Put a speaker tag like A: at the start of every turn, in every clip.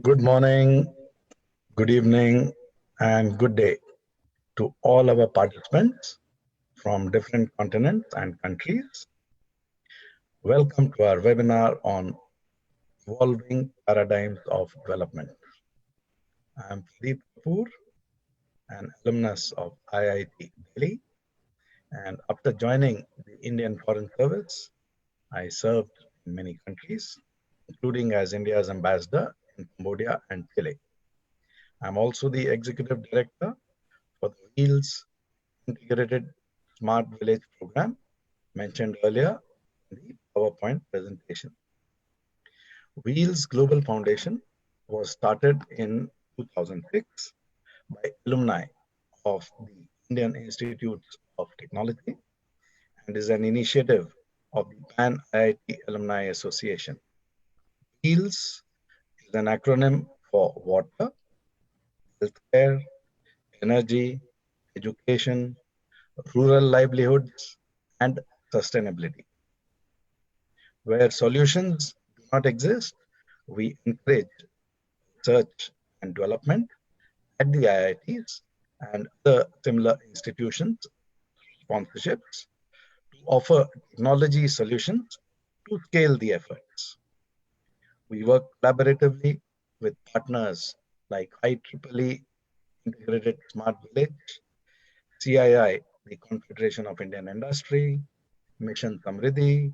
A: Good morning, good evening, and good day to all our participants from different continents and countries. Welcome to our webinar on Evolving Paradigms of Development. I am Pradeep Kapoor, an alumnus of IIT Delhi, and after joining the Indian Foreign Service, I served in many countries, including as India's ambassador in Cambodia and Chile. I'm also the executive director for the Wheels Integrated Smart Village program mentioned earlier in the PowerPoint presentation. Wheels Global Foundation was started in 2006 by alumni of the Indian Institutes of Technology and is an initiative of the Pan IIT Alumni Association. Wheels is an acronym for water, healthcare, energy, education, rural livelihoods, and sustainability. Where solutions do not exist, we encourage research and development at the IITs and other similar institutions, sponsorships, to offer technology solutions to scale the efforts. We work collaboratively with partners like IEEE Integrated Smart Village, CII, the Confederation of Indian Industry, Mission Samriddhi,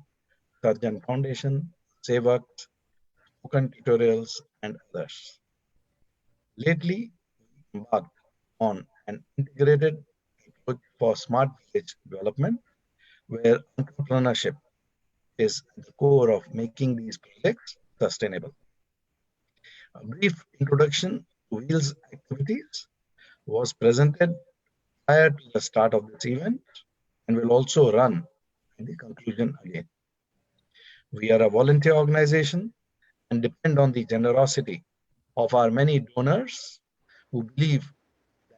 A: Sarjan Foundation, Sevaks, Spoken Tutorials, and others. Lately, we embarked on an integrated approach for smart village development, where entrepreneurship is at the core of making these projects sustainable. A brief introduction to Wheels activities was presented prior to the start of this event and will also run at the conclusion again. We are a volunteer organization and depend on the generosity of our many donors who believe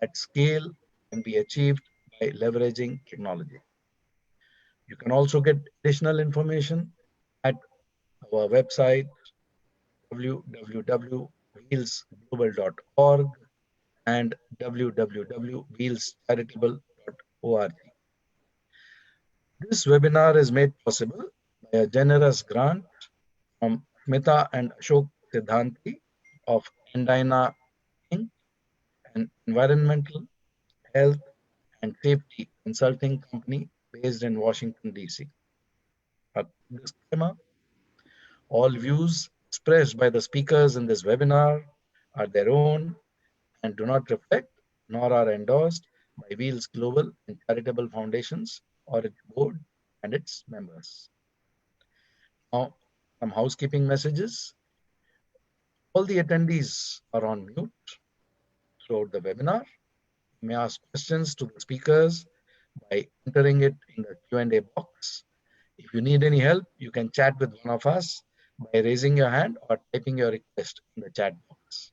A: that scale can be achieved by leveraging technology. You can also get additional information at our website www.wheelsglobal.org and www.wheelscharitable.org. This webinar is made possible by a generous grant from Smita and Ashok Siddhanti of Andina Inc., an environmental, health, and safety consulting company based in Washington, D.C. A disclaimer: all views expressed by the speakers in this webinar are their own and do not reflect nor are endorsed by Wheels Global and charitable foundations or its board and its members. Now, some housekeeping messages. All the attendees are on mute throughout the webinar. You may ask questions to the speakers by entering it in the Q&A box. If you need any help, you can chat with one of us by raising your hand or typing your request in the chat box.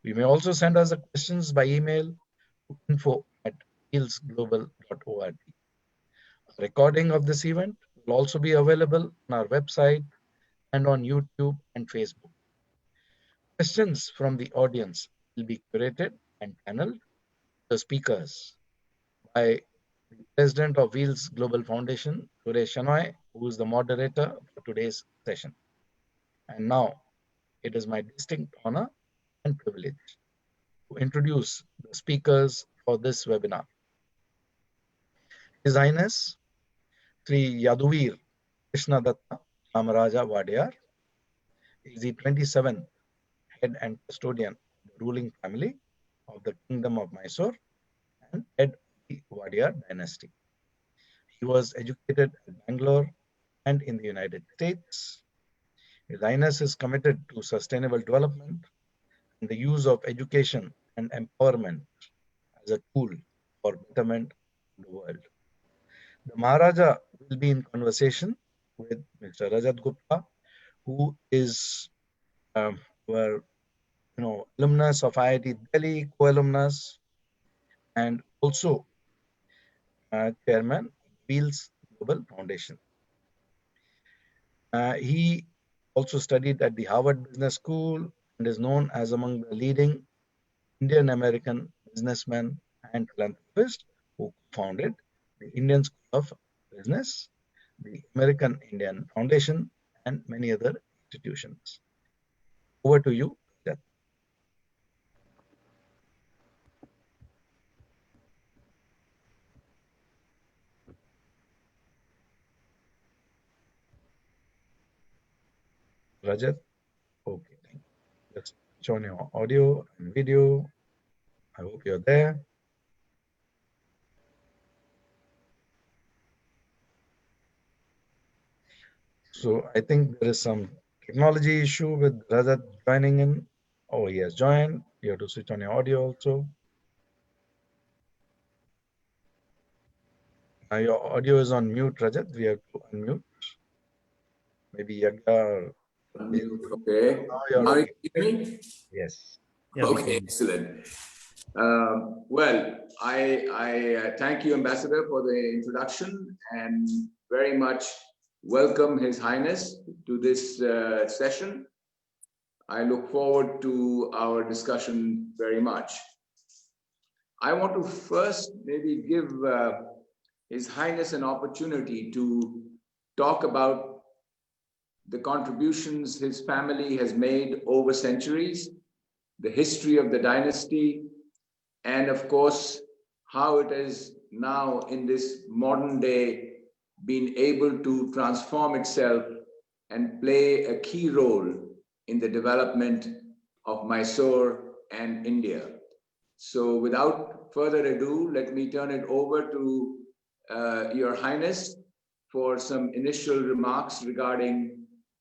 A: You may also send us the questions by email to info@wheelsglobal.org. A recording of this event will also be available on our website and on YouTube and Facebook. Questions from the audience will be curated and channeled to the speakers by the President of Wheels Global Foundation, Suresh Shenoy, who is the moderator for today's session. And now, it is my distinct honor and privilege to introduce the speakers for this webinar. His Highness Sri Yaduveer Krishnadatta Chamaraja Wadiyar is the 27th head and custodian of the ruling family of the Kingdom of Mysore and head of the Wadiyar Dynasty. He was educated at Bangalore and in the United States. His Highness is committed to sustainable development and the use of education and empowerment as a tool for betterment of the world. The Maharaja will be in conversation with Mr. Rajat Gupta, who is alumnus of IIT Delhi, co-alumnus, and also chairman of Wheels Global Foundation. He also studied at the Harvard Business School and is known as among the leading Indian American businessmen and philanthropists who founded the Indian School of Business, the American Indian Foundation, and many other institutions. Over to you, Rajat. Rajat, okay, thank you. Just switch on your audio and video. I hope you're there. So I think there is some technology issue with Rajat joining in. Oh, he has joined. You have to switch on your audio also. Your audio is on mute, Rajat. We have to unmute. Maybe Yagya.
B: Unmute, okay.
A: Now you're
B: Now you
A: okay.
B: hear me?
A: Yes.
C: Yeah,
B: Okay, excellent. Well, I thank you, Ambassador, for the introduction and very much welcome His Highness to this session. I look forward to our discussion very much. I want to first maybe give His Highness an opportunity to talk about the contributions his family has made over centuries, the history of the dynasty, and of course, how it has now in this modern day been able to transform itself and play a key role in the development of Mysore and India. So without further ado, let me turn it over to Your Highness for some initial remarks regarding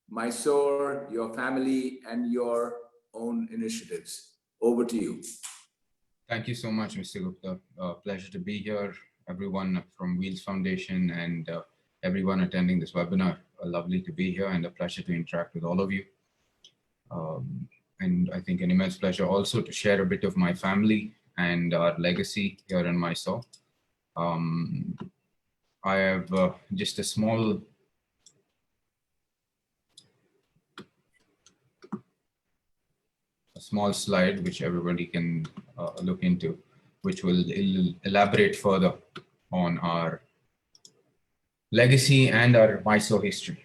B: Mysore, your family, and your own initiatives. Over to you.
D: Thank you so much, Mr. Gupta. Pleasure to be here, everyone from Wheels Foundation and everyone attending this webinar. Lovely to be here and a pleasure to interact with all of you. And I think an immense pleasure also to share a bit of my family and our legacy here in Mysore. I have just a small slide which everybody can look into, which will elaborate further on our legacy and our Mysore history.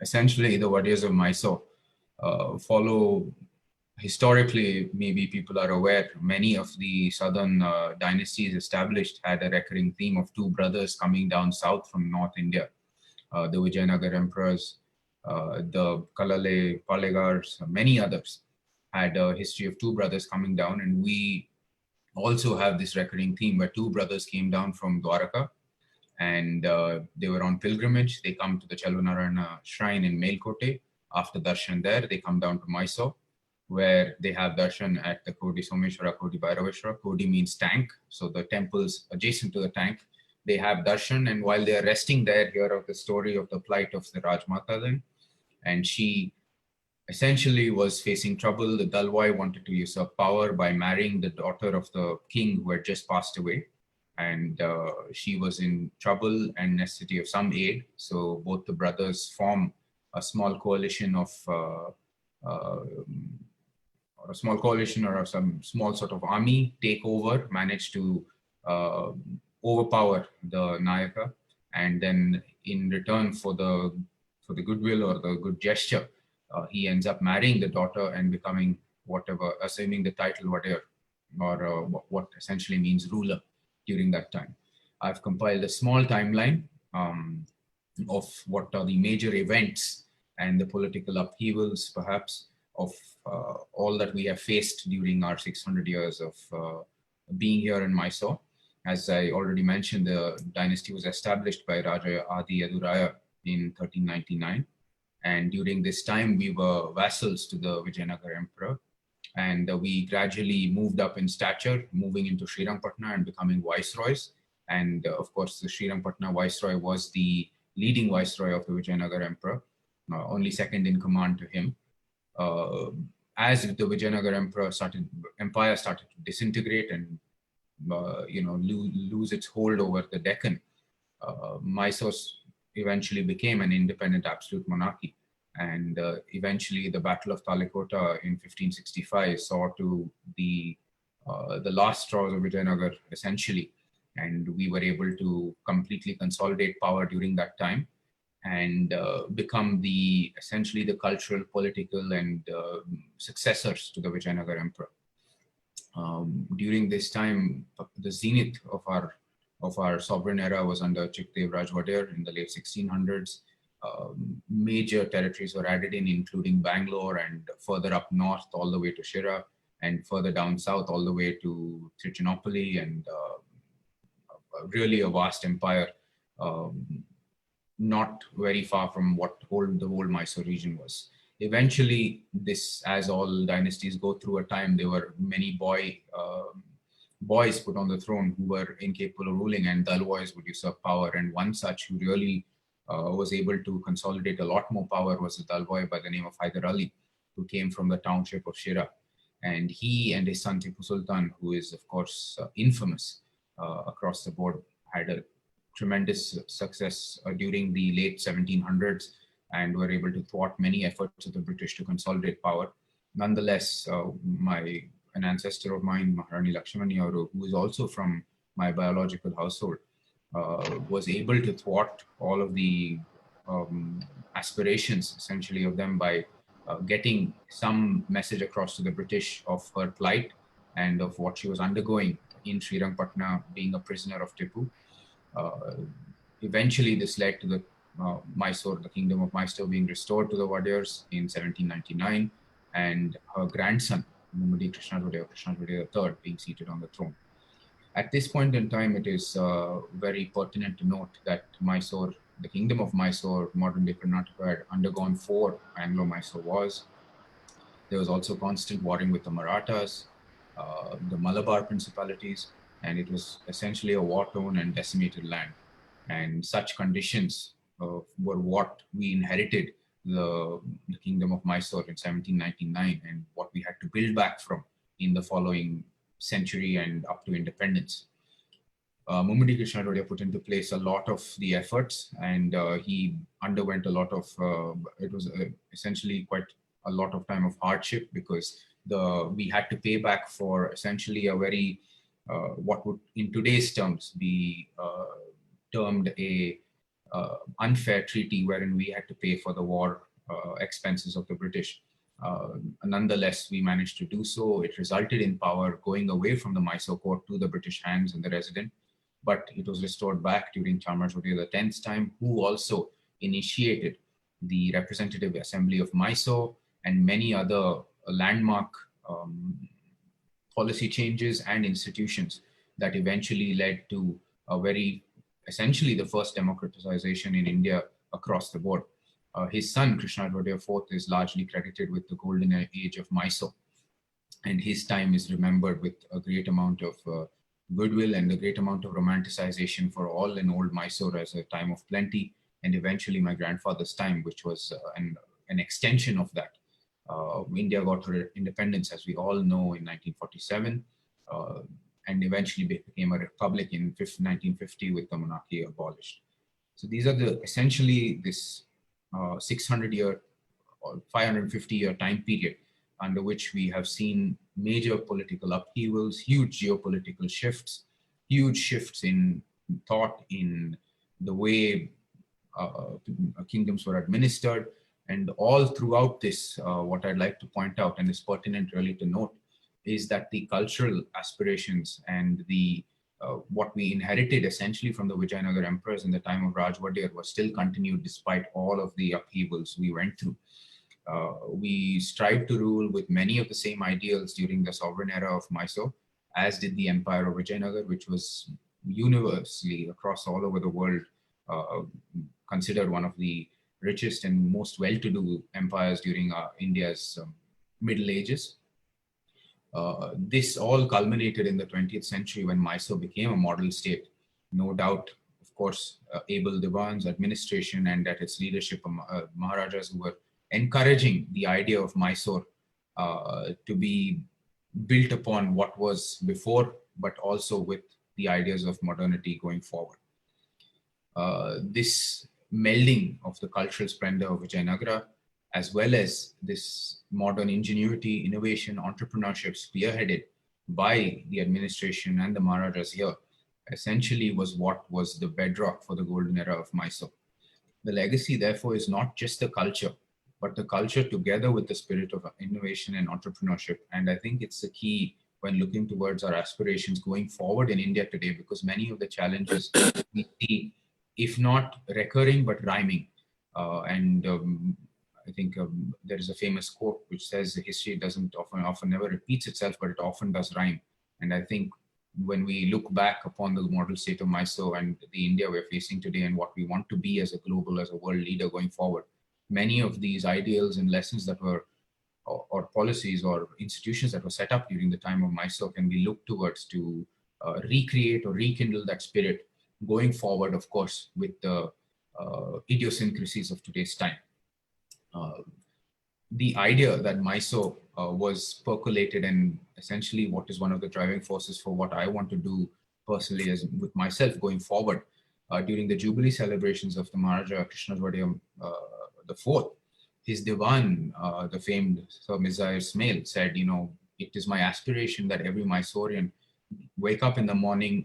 D: Essentially, the Wadiars of Mysore follow, historically, maybe people are aware, many of the southern dynasties established had a recurring theme of two brothers coming down south from North India, the Vijayanagar emperors, the Kalale, Palegars, many others had a history of two brothers coming down, and we also have this recurring theme where two brothers came down from Dwaraka and they were on pilgrimage. They come to the Chelvanarayana shrine in Melkote. After darshan there, they come down to Mysore, where they have darshan at the Kodi Someshwara, Kodi Bhairaveshwara. Kodi means tank, so the temples adjacent to the tank. They have darshan, and while they are resting there, hear of the story of the plight of the Rajmata then. And she essentially was facing trouble. The Dalwai wanted to usurp power by marrying the daughter of the king who had just passed away. And she was in trouble and necessity of some aid. So both the brothers form a small coalition of, or some small sort of army, take over, manage to overpower the Nayaka. And then in return for the goodwill or the good gesture, he ends up marrying the daughter and becoming whatever, assuming the title Wadiyar, or what essentially means ruler during that time. I've compiled a small timeline of what are the major events and the political upheavals, perhaps, of all that we have faced during our 600 years of being here in Mysore. As I already mentioned, the dynasty was established by Raja Adi Yaduraya in 1399. And during this time, we were vassals to the Vijayanagar emperor. And we gradually moved up in stature, moving into Srirangpatna and becoming viceroys. And of course, the Srirangpatna viceroy was the leading viceroy of the Vijayanagar emperor, only second in command to him. As the Vijayanagar empire started to disintegrate and lose its hold over the Deccan, Mysore eventually became an independent absolute monarchy. And eventually the Battle of Talikota in 1565 saw to the last straws of Vijayanagar, essentially. And we were able to completely consolidate power during that time and become essentially the cultural, political, and successors to the Vijayanagar Emperor. During this time, the zenith of our sovereign era was under Chikdev Rajwadiyar in the late 1600s. Major territories were added in, including Bangalore, and further up north all the way to Shira, and further down south all the way to Trichinopoli, and really a vast empire, not very far from what the whole Mysore region was. Eventually, this, as all dynasties go through a time, there were many boys put on the throne who were incapable of ruling, and Dalwais would usurp power. And one such who really was able to consolidate a lot more power was a Dalwai by the name of Hyder Ali, who came from the township of Shira. And he and his son Tipu Sultan, who is of course infamous across the board, had a tremendous success during the late 1700s and were able to thwart many efforts of the British to consolidate power. Nonetheless, an ancestor of mine, Maharani Lakshmani Auru, who is also from my biological household, was able to thwart all of the aspirations, essentially, of them by getting some message across to the British of her plight and of what she was undergoing in Srirangpatna, being a prisoner of Tipu. Eventually, this led to the kingdom of Mysore being restored to the Wadiyars in 1799, and her grandson, Mummadi Krishnadatta III, being seated on the throne. At this point in time, it is very pertinent to note that Mysore, the kingdom of Mysore, modern-day Karnataka, had undergone 4 Anglo-Mysore wars. There was also constant warring with the Marathas, the Malabar principalities, and it was essentially a war-torn and decimated land. And such conditions were what we inherited the kingdom of Mysore in 1799, and what we had to build back from in the following century and up to independence. Mummadi Krishnadatta put into place a lot of the efforts, and he underwent a lot of, it was essentially quite a lot of time of hardship, because we had to pay back for essentially a very, what would in today's terms be termed a unfair treaty, wherein we had to pay for the war expenses of the British. Nonetheless, we managed to do so. It resulted in power going away from the Mysore court to the British hands and the resident, but it was restored back during Chamaraja X's time, who also initiated the Representative Assembly of Mysore and many other landmark policy changes and institutions that eventually led to essentially the first democratization in India across the board. His son, Krishnadatta IV, is largely credited with the golden age of Mysore, and his time is remembered with a great amount of goodwill and a great amount of romanticization for all in old Mysore as a time of plenty, and eventually my grandfather's time, which was an extension of that. India got her independence, as we all know, in 1947, and eventually became a republic in 1950 with the monarchy abolished. So these are essentially this 600-year or 550-year time period under which we have seen major political upheavals, huge geopolitical shifts, huge shifts in thought, in the way kingdoms were administered. And all throughout this, what I'd like to point out, and is pertinent really to note, is that the cultural aspirations and what we inherited essentially from the Vijayanagar emperors in the time of Rajwadiyar was still continued despite all of the upheavals we went through. We strived to rule with many of the same ideals during the sovereign era of Mysore, as did the empire of Vijayanagar, which was universally across all over the world considered one of the richest and most well-to-do empires during India's Middle Ages. This all culminated in the 20th century when Mysore became a model state. No doubt, of course, able Diwans, administration, and at its leadership, Maharajas who were encouraging the idea of Mysore to be built upon what was before, but also with the ideas of modernity going forward. This melding of the cultural splendor of Vijayanagara, as well as this modern ingenuity, innovation, entrepreneurship spearheaded by the administration and the Maharajas here, essentially was what was the bedrock for the golden era of Mysore. The legacy, therefore, is not just the culture, but the culture together with the spirit of innovation and entrepreneurship. And I think it's the key when looking towards our aspirations going forward in India today, because many of the challenges we see, if not recurring, but rhyming. I think there is a famous quote which says history doesn't often never repeats itself, but it often does rhyme. And I think when we look back upon the model state of Mysore and the India we're facing today and what we want to be as a global, as a world leader going forward, many of these ideals and lessons that were, or policies or institutions that were set up during the time of Mysore can be looked towards to recreate or rekindle that spirit going forward, of course, with the idiosyncrasies of today's time. The idea that Mysore was percolated and essentially what is one of the driving forces for what I want to do personally as with myself going forward during the Jubilee celebrations of the Maharaja Krishnadatta IV. His Diwan, the famed Sir Mizrair Ismail, said, it is my aspiration that every Mysorean wake up in the morning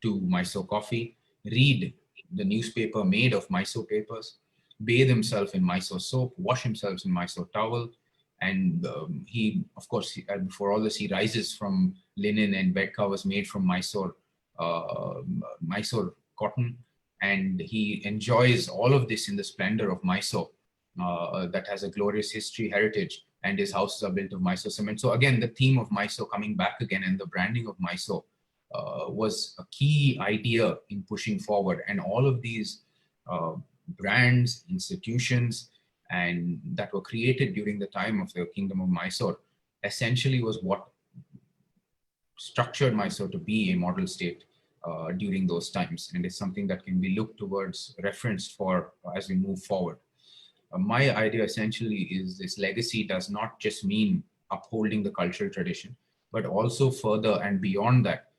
D: to Mysore coffee, read the newspaper made of Mysore papers, bathe himself in Mysore soap, wash himself in Mysore towel, and he, of course, before all this, he rises from linen and bed covers made from Mysore cotton, and he enjoys all of this in the splendor of Mysore that has a glorious history, heritage, and his houses are built of Mysore cement. So again, the theme of Mysore coming back again and the branding of Mysore was a key idea in pushing forward. And all of these brands, institutions, and that were created during the time of the Kingdom of Mysore essentially was what structured Mysore to be a model state during those times. And it's something that can be looked towards, referenced for as we move forward. My idea essentially is this legacy does not just mean upholding the cultural tradition, but also further and beyond that,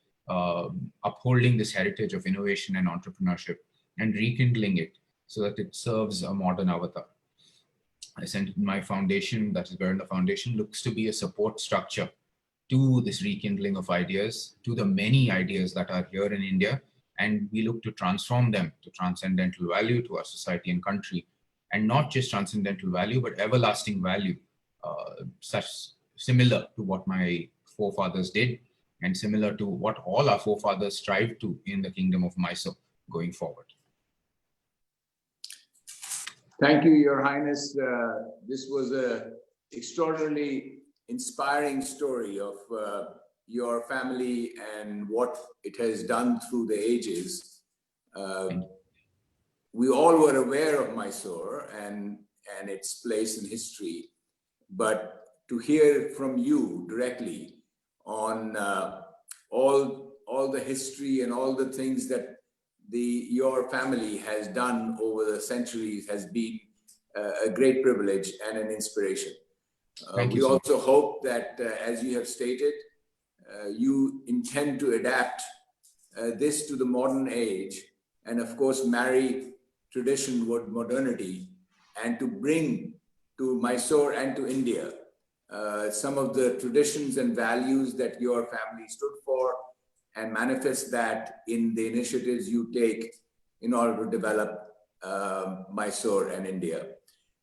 D: upholding this heritage of innovation and entrepreneurship and rekindling it so that it serves a modern avatar. My foundation, that is Bherunda Foundation, looks to be a support structure to this rekindling of ideas, to the many ideas that are here in India, and we look to transform them to transcendental value to our society and country, and not just transcendental value, but everlasting value, such similar to what my forefathers did, and similar to what all our forefathers strived to in the Kingdom of Mysore going forward.
B: Thank you, Your Highness. This was an extraordinarily inspiring story of your family and what it has done through the ages. We all were aware of Mysore and its place in history, but to hear from you directly on all the history and all the things that your family has done over the centuries has been a great privilege and an inspiration. We also hope that, as you have stated, you intend to adapt this to the modern age and, of course, marry tradition with modernity and to bring to Mysore and to India some of the traditions and values that your family stood for, and manifest that in the initiatives you take in order to develop Mysore and India.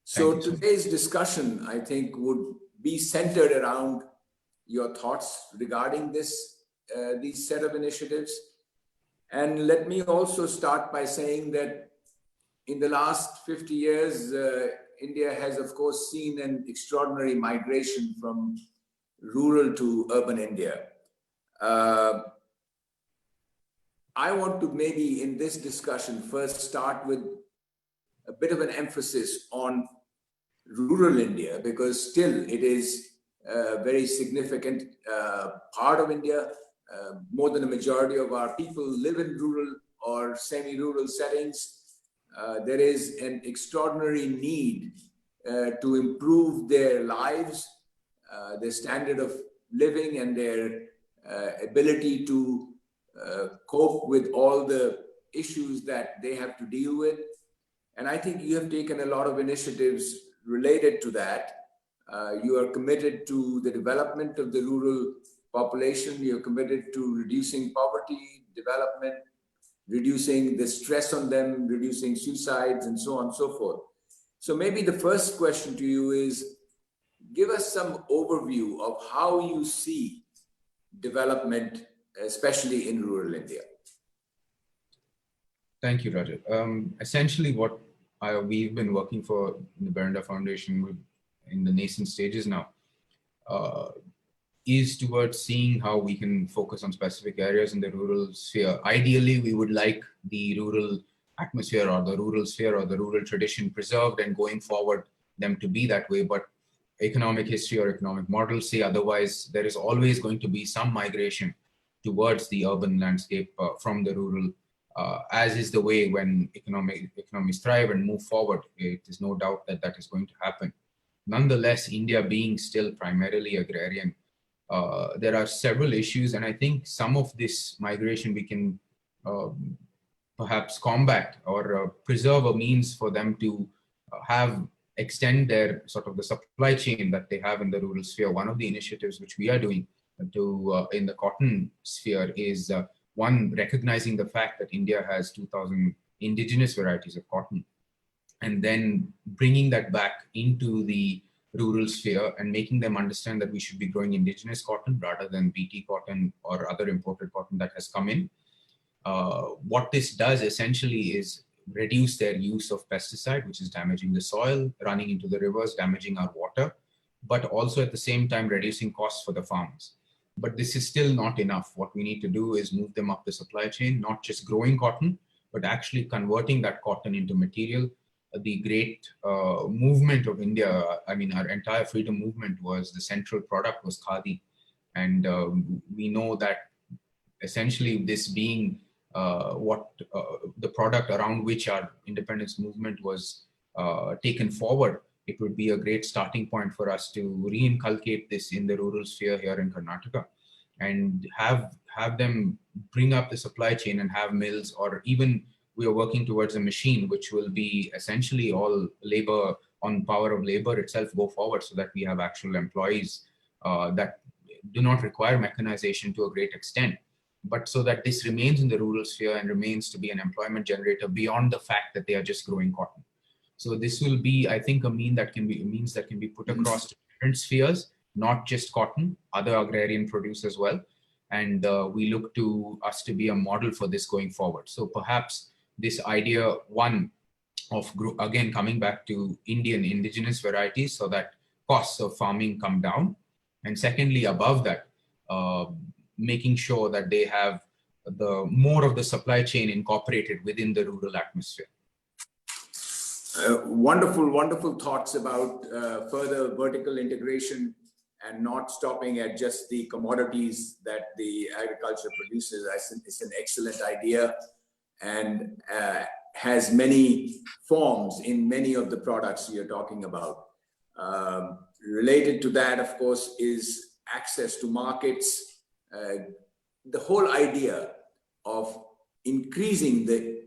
B: So today's discussion, I think, would be centered around your thoughts regarding these set of initiatives. And let me also start by saying that in the last 50 years, India has, of course, seen an extraordinary migration from rural to urban India. I want to maybe in this discussion first start with a bit of an emphasis on rural India, because still it is a very significant part of India. More than a majority of our people live in rural or semi-rural settings. There is an extraordinary need to improve their lives, their standard of living, and their ability to cope with all the issues that they have to deal with. And I think you have taken a lot of initiatives related to that, you are committed to the development of the rural population. You're committed to reducing poverty, development, reducing the stress on them, reducing suicides, and so on and so forth. So maybe the first question to you is, give us some overview of how you see development, especially in rural India.
D: Thank you, Rajat. Essentially, what we've been working for in the Bherunda Foundation in the nascent stages now is towards seeing how we can focus on specific areas in the rural sphere. Ideally, we would like the rural atmosphere or the rural sphere or the rural tradition preserved and going forward them to be that way. But economic history or economic models say otherwise. There is always going to be some migration towards the urban landscape from the rural, as is the way when economies thrive and move forward. It is no doubt that that is going to happen. Nonetheless, India being still primarily agrarian, there are several issues, and I think some of this migration we can perhaps combat or preserve a means for them to extend their sort of the supply chain that they have in the rural sphere. One of the initiatives which we are doing in the cotton sphere is one, recognizing the fact that India has 2,000 indigenous varieties of cotton, and then bringing that back into the rural sphere and making them understand that we should be growing indigenous cotton rather than BT cotton or other imported cotton that has come in. What this does essentially is reduce their use of pesticide, which is damaging the soil, running into the rivers, damaging our water, but also at the same time reducing costs for the farmers. But this is still not enough. What we need to do is move them up the supply chain, not just growing cotton, but actually converting that cotton into material. The great movement of India, I mean, our entire freedom movement was the central product was khadi. And we know that essentially this being the product around which our independence movement was taken forward, it would be a great starting point for us to re-inculcate this in the rural sphere here in Karnataka and have them bring up the supply chain and have mills, or even we are working towards a machine which will be essentially all labor on power of labor itself go forward, so that we have actual employees that do not require mechanization to a great extent, but so that this remains in the rural sphere and remains to be an employment generator beyond the fact that they are just growing cotton. So this will be, I think, a means that can be put across to different spheres, not just cotton, other agrarian produce as well. And we look to us to be a model for this going forward. So perhaps this idea, one, of again coming back to Indian indigenous varieties so that costs of farming come down. And secondly, above that, making sure that they have more of the supply chain incorporated within the rural atmosphere.
B: Wonderful, wonderful thoughts about further vertical integration and not stopping at just the commodities that the agriculture produces. I think it's an excellent idea and has many forms in many of the products you're talking about. Related to that, of course, is access to markets. The whole idea of increasing the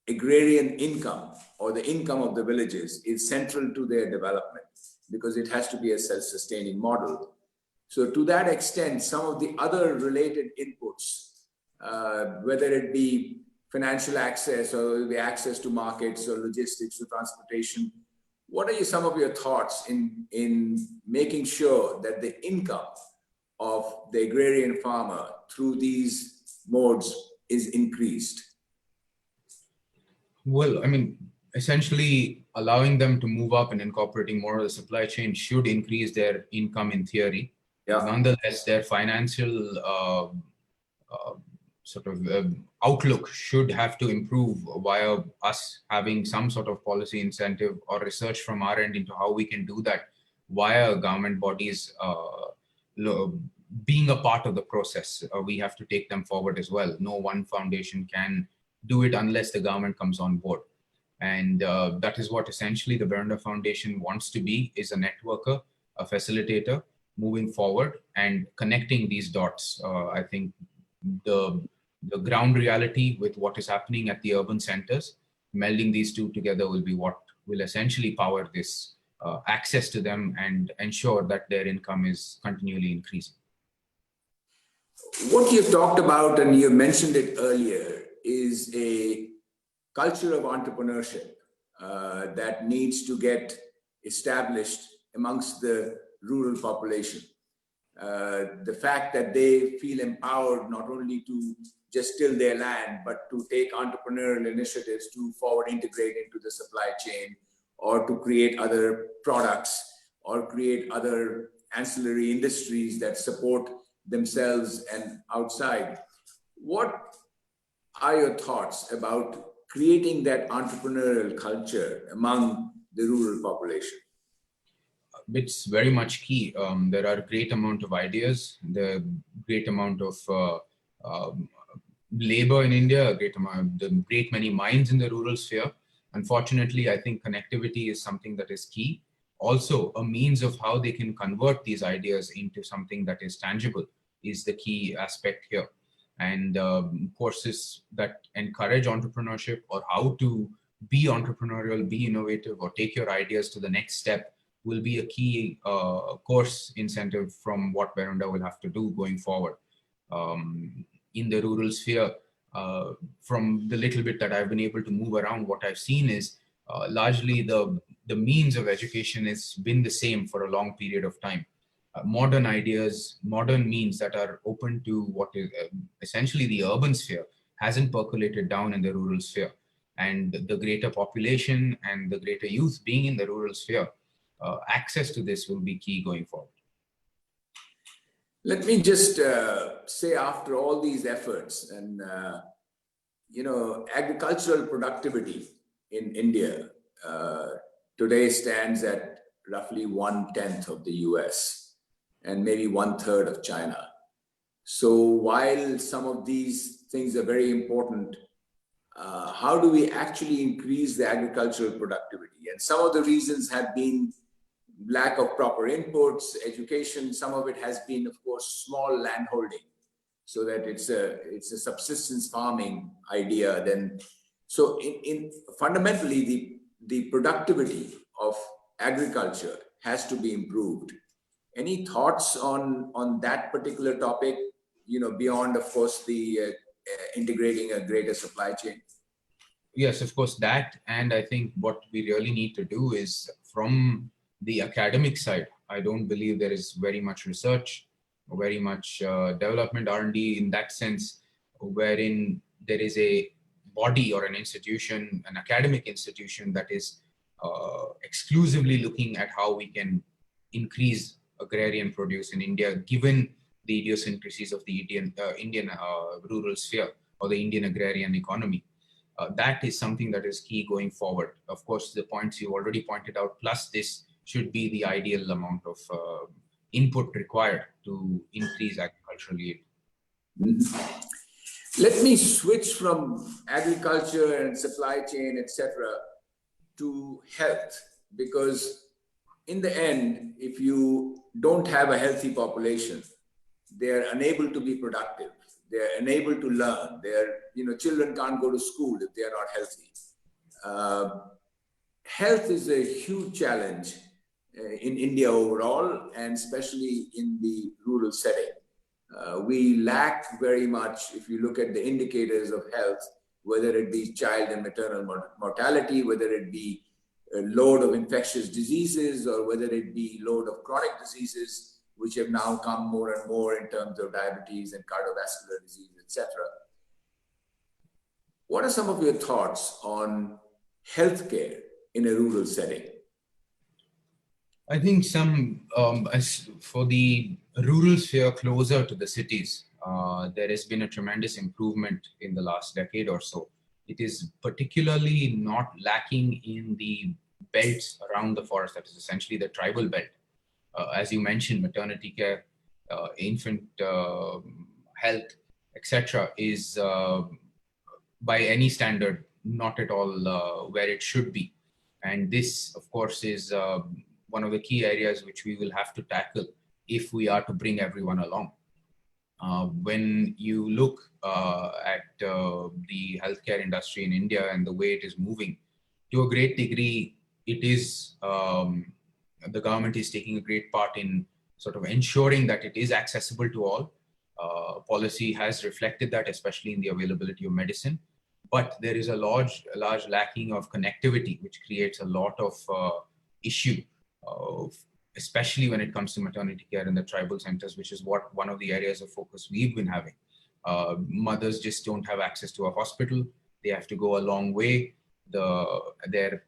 B: agrarian income or the income of the villages is central to their development, because it has to be a self-sustaining model. So to that extent, some of the other related inputs, whether it be financial access or the access to markets or logistics or transportation, what are some of your thoughts in making sure that the income of the agrarian farmer through these modes is increased?
D: Well, I mean, essentially allowing them to move up and incorporating more of the supply chain should increase their income in theory. Yeah. Nonetheless, their financial outlook should have to improve via us having some sort of policy incentive or research from our end into how we can do that via government bodies being a part of the process. We have to take them forward as well. No one foundation can do it unless the government comes on board. And that is what essentially the Bherunda Foundation wants to be, is a networker, a facilitator moving forward and connecting these dots. I think the ground reality with what is happening at the urban centers, melding these two together will be what will essentially power this access to them and ensure that their income is continually increasing.
B: What you've talked about, and you mentioned it earlier, is a culture of entrepreneurship that needs to get established amongst the rural population. The fact that they feel empowered not only to just till their land, but to take entrepreneurial initiatives to forward integrate into the supply chain, or to create other products, or create other ancillary industries that support themselves and outside. What are your thoughts about creating that entrepreneurial culture among the rural population?
D: It's very much key. There are a great amount of ideas, the great amount of labor in India, the great many minds in the rural sphere. Unfortunately, I think connectivity is something that is key. Also, a means of how they can convert these ideas into something that is tangible is the key aspect here. And courses that encourage entrepreneurship, or how to be entrepreneurial, be innovative, or take your ideas to the next step will be a key course incentive from what Bherunda will have to do going forward. In the rural sphere, from the little bit that I've been able to move around, what I've seen is largely the means of education has been the same for a long period of time. Modern ideas, modern means that are open to what is essentially the urban sphere hasn't percolated down in the rural sphere. And the greater population and the greater youth being in the rural sphere, access to this will be key going forward.
B: Let me just say, after all these efforts, and agricultural productivity in India today stands at roughly 1/10 of the US and maybe 1/3 of China. So while some of these things are very important, how do we actually increase the agricultural productivity? And some of the reasons have been lack of proper inputs, education. Some of it has been, of course, small land holding, so that it's a subsistence farming idea. Then, so in fundamentally, the productivity of agriculture has to be improved. Any thoughts on that particular topic? Beyond, of course, the integrating a greater supply chain.
D: Yes, of course, that. And I think what we really need to do is, from the academic side, I don't believe there is very much research, or very much development, R&D in that sense, wherein there is a body or an institution, an academic institution that is exclusively looking at how we can increase agrarian produce in India, given the idiosyncrasies of the Indian rural sphere, or the Indian agrarian economy. That is something that is key going forward. Of course, the points you already pointed out, plus this should be the ideal amount of input required to increase agricultural yield.
B: Let me switch from agriculture and supply chain, etc., to health, because in the end, if you don't have a healthy population, they are unable to be productive. They are unable to learn. Children can't go to school if they are not healthy. Health is a huge challenge in India overall, and especially in the rural setting. We lack very much, if you look at the indicators of health, whether it be child and maternal mortality, whether it be a load of infectious diseases, or whether it be load of chronic diseases, which have now come more and more in terms of diabetes and cardiovascular disease, etc. What are some of your thoughts on healthcare in a rural setting?
D: I think as for the rural sphere closer to the cities, there has been a tremendous improvement in the last decade or so. It is particularly not lacking in the belts around the forest, that is essentially the tribal belt. As you mentioned, maternity care, infant health, etc., is by any standard not at all where it should be. And this, of course, is one of the key areas which we will have to tackle if we are to bring everyone along. When you look at the healthcare industry in India and the way it is moving, to a great degree, it is the government is taking a great part in sort of ensuring that it is accessible to all. Policy has reflected that, especially in the availability of medicine. But there is a large lacking of connectivity, which creates a lot of issue, especially when it comes to maternity care in the tribal centers, which is one of the areas of focus we've been having. Mothers just don't have access to a hospital. They have to go a long way. Their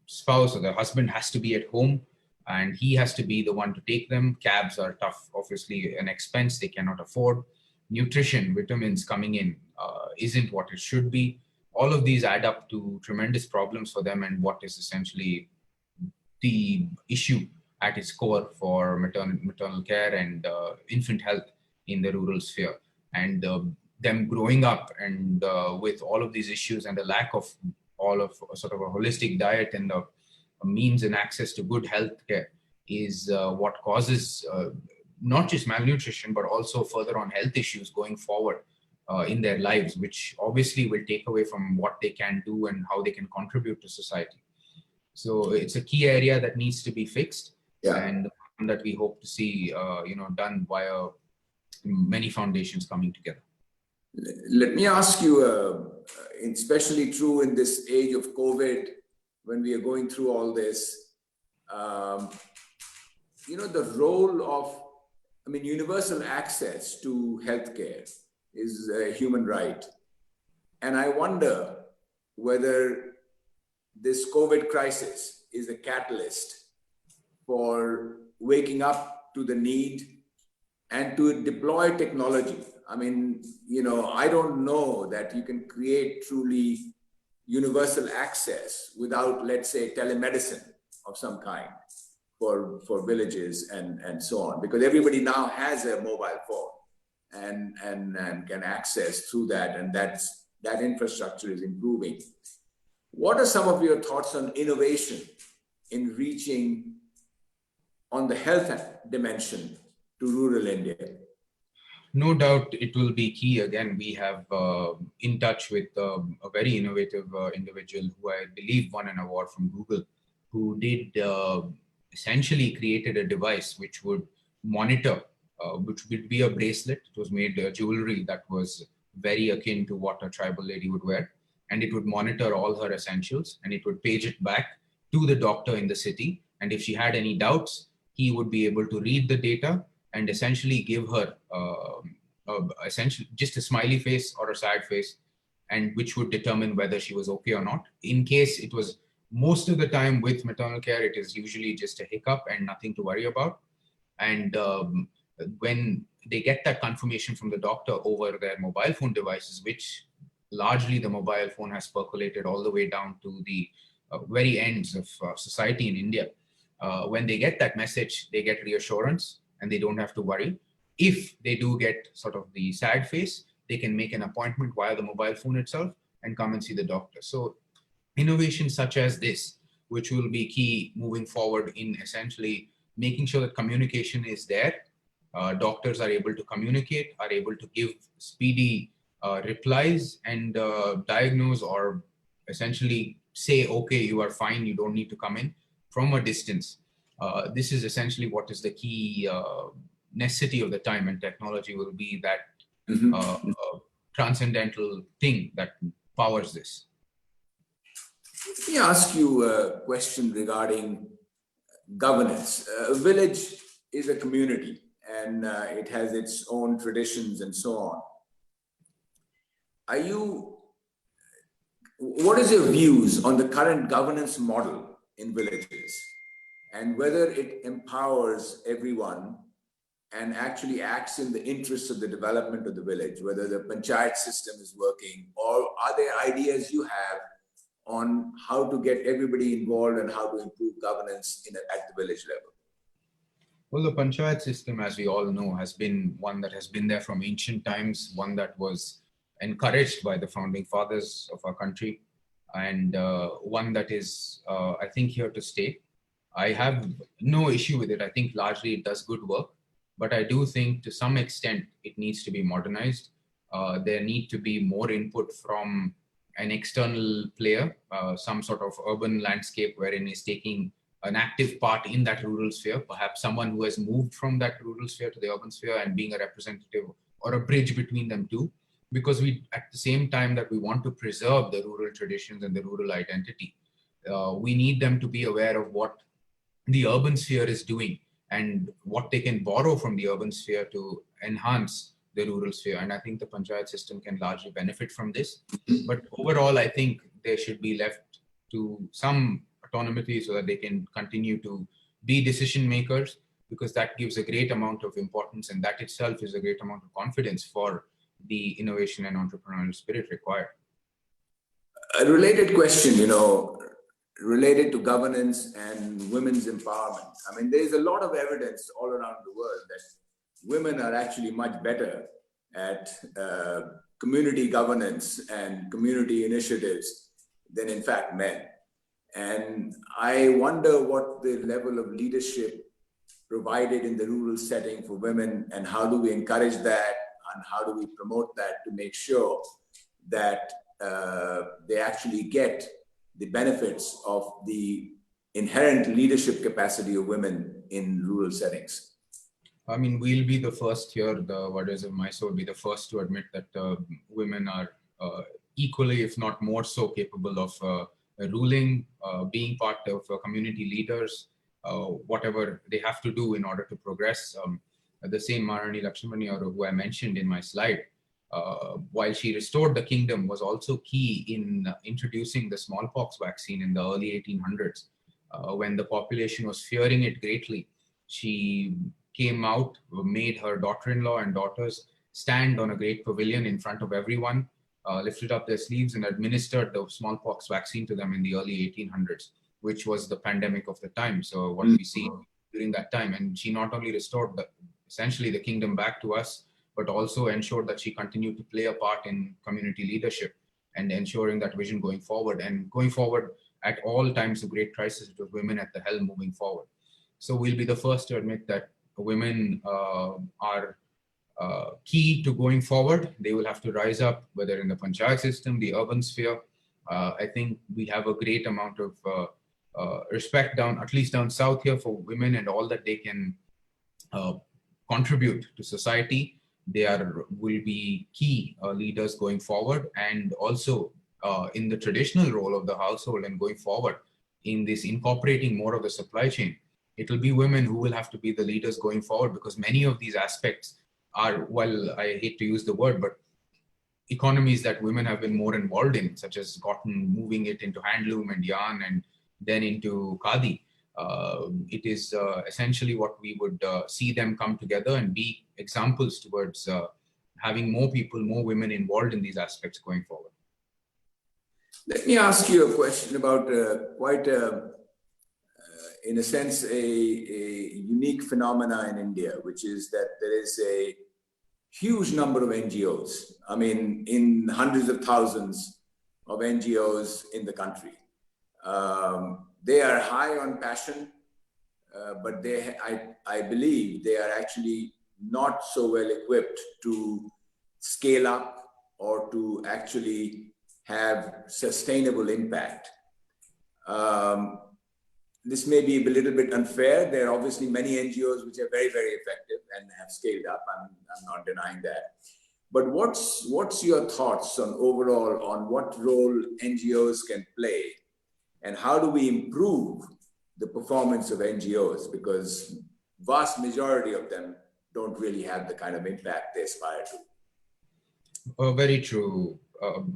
D: spouse or their husband has to be at home, and he has to be the one to take them. Cabs are tough, obviously an expense they cannot afford. Nutrition, vitamins coming in isn't what it should be. All of these add up to tremendous problems for them, and what is essentially the issue at its core for maternal care and infant health in the rural sphere. And them growing up and with all of these issues and the lack of all of sort of a holistic diet and the means and access to good health care is what causes not just malnutrition, but also further on health issues going forward in their lives, which obviously will take away from what they can do and how they can contribute to society. So it's a key area that needs to be fixed, and that we hope to see, done via many foundations coming together.
B: Let me ask you, especially true in this age of COVID, when we are going through all this, the role of, universal access to healthcare is a human right. And I wonder whether this COVID crisis is a catalyst for waking up to the need and to deploy technology. I don't know that you can create truly universal access without, let's say, telemedicine of some kind for villages and so on, because everybody now has a mobile phone and can access through that, and that infrastructure is improving. What are some of your thoughts on innovation in reaching on the health dimension to rural India?
D: No doubt it will be key. Again, we have in touch with a very innovative individual who I believe won an award from Google, who did essentially created a device which would monitor, which would be a bracelet. It was made jewelry that was very akin to what a tribal lady would wear. And it would monitor all her essentials, and it would page it back to the doctor in the city. And if she had any doubts, he would be able to read the data and essentially give her essentially just a smiley face or a sad face, and which would determine whether she was okay or not. In case it was, most of the time with maternal care, it is usually just a hiccup and nothing to worry about. And when they get that confirmation from the doctor over their mobile phone devices, which largely the mobile phone has percolated all the way down to the very ends of society in India, when they get that message, they get reassurance and they don't have to worry. If they do get sort of the sad face, they can make an appointment via the mobile phone itself and come and see the doctor. So innovations such as this, which will be key moving forward in essentially making sure that communication is there. Doctors are able to communicate, are able to give speedy replies and diagnose or essentially say, okay, you are fine, you don't need to come in from a distance. This is essentially what is the key necessity of the time, and technology will be that transcendental thing that powers this.
B: Let me ask you a question regarding governance. A village is a community, and it has its own traditions and so on. What is your views on the current governance model in villages, and whether it empowers everyone and actually acts in the interests of the development of the village, whether the panchayat system is working, or are there ideas you have on how to get everybody involved and how to improve governance at the village level?
D: Well, the panchayat system, as we all know, has been one that has been there from ancient times, one that was encouraged by the founding fathers of our country, and one that is, I think, here to stay. I have no issue with it. I think largely it does good work, but I do think to some extent it needs to be modernized. There need to be more input from an external player, some sort of urban landscape wherein is taking an active part in that rural sphere, perhaps someone who has moved from that rural sphere to the urban sphere and being a representative or a bridge between them two. Because we, at the same time that we want to preserve the rural traditions and the rural identity, we need them to be aware of what the urban sphere is doing and what they can borrow from the urban sphere to enhance the rural sphere. And I think the panchayat system can largely benefit from this. But overall, I think they should be left to some autonomy so that they can continue to be decision makers, because that gives a great amount of importance, and that itself is a great amount of confidence for the innovation and entrepreneurial spirit required.
B: A related question, related to governance and women's empowerment. I mean, there is a lot of evidence all around the world that women are actually much better at community governance and community initiatives than, in fact, men. And I wonder what the level of leadership provided in the rural setting for women, and how do we encourage that, and how do we promote that to make sure that they actually get the benefits of the inherent leadership capacity of women in rural settings.
D: I mean, we'll be the first here, the Wadiyars of Mysore will be the first to admit that women are equally, if not more so, capable of ruling, being part of community leaders, whatever they have to do in order to progress. The same Maharani Lakshmani, who I mentioned in my slide, while she restored the kingdom, was also key in introducing the smallpox vaccine in the early 1800s. When the population was fearing it greatly, she came out, made her daughter-in-law and daughters stand on a great pavilion in front of everyone, lifted up their sleeves and administered the smallpox vaccine to them in the early 1800s, which was the pandemic of the time. So what we see during that time, and she not only restored essentially the kingdom back to us, but also ensured that she continued to play a part in community leadership and ensuring that vision going forward. And going forward at all times of great crisis, it was women at the helm moving forward. So we'll be the first to admit that women are key to going forward. They will have to rise up, whether in the panchayat system, the urban sphere. I think we have a great amount of respect at least down south here, for women and all that they can contribute to society. They will be key leaders going forward, and also in the traditional role of the household and going forward in this incorporating more of the supply chain. It will be women who will have to be the leaders going forward, because many of these aspects are, well, I hate to use the word, but economies that women have been more involved in, such as cotton, moving it into handloom and yarn, and then into khadi. It is essentially what we would see them come together and be examples towards having more people, more women involved in these aspects going forward.
B: Let me ask you a question about in a sense, a unique phenomena in India, which is that there is a huge number of NGOs. I mean, in hundreds of thousands of NGOs in the country. They are high on passion, but I believe they are actually not so well equipped to scale up or to actually have sustainable impact. This may be a little bit unfair. There are obviously many NGOs which are very, very effective and have scaled up. I'm not denying that. But what's your thoughts on overall on what role NGOs can play, and how do we improve the performance of NGOs? Because vast majority of them don't really have the kind of impact they aspire to.
D: Very true.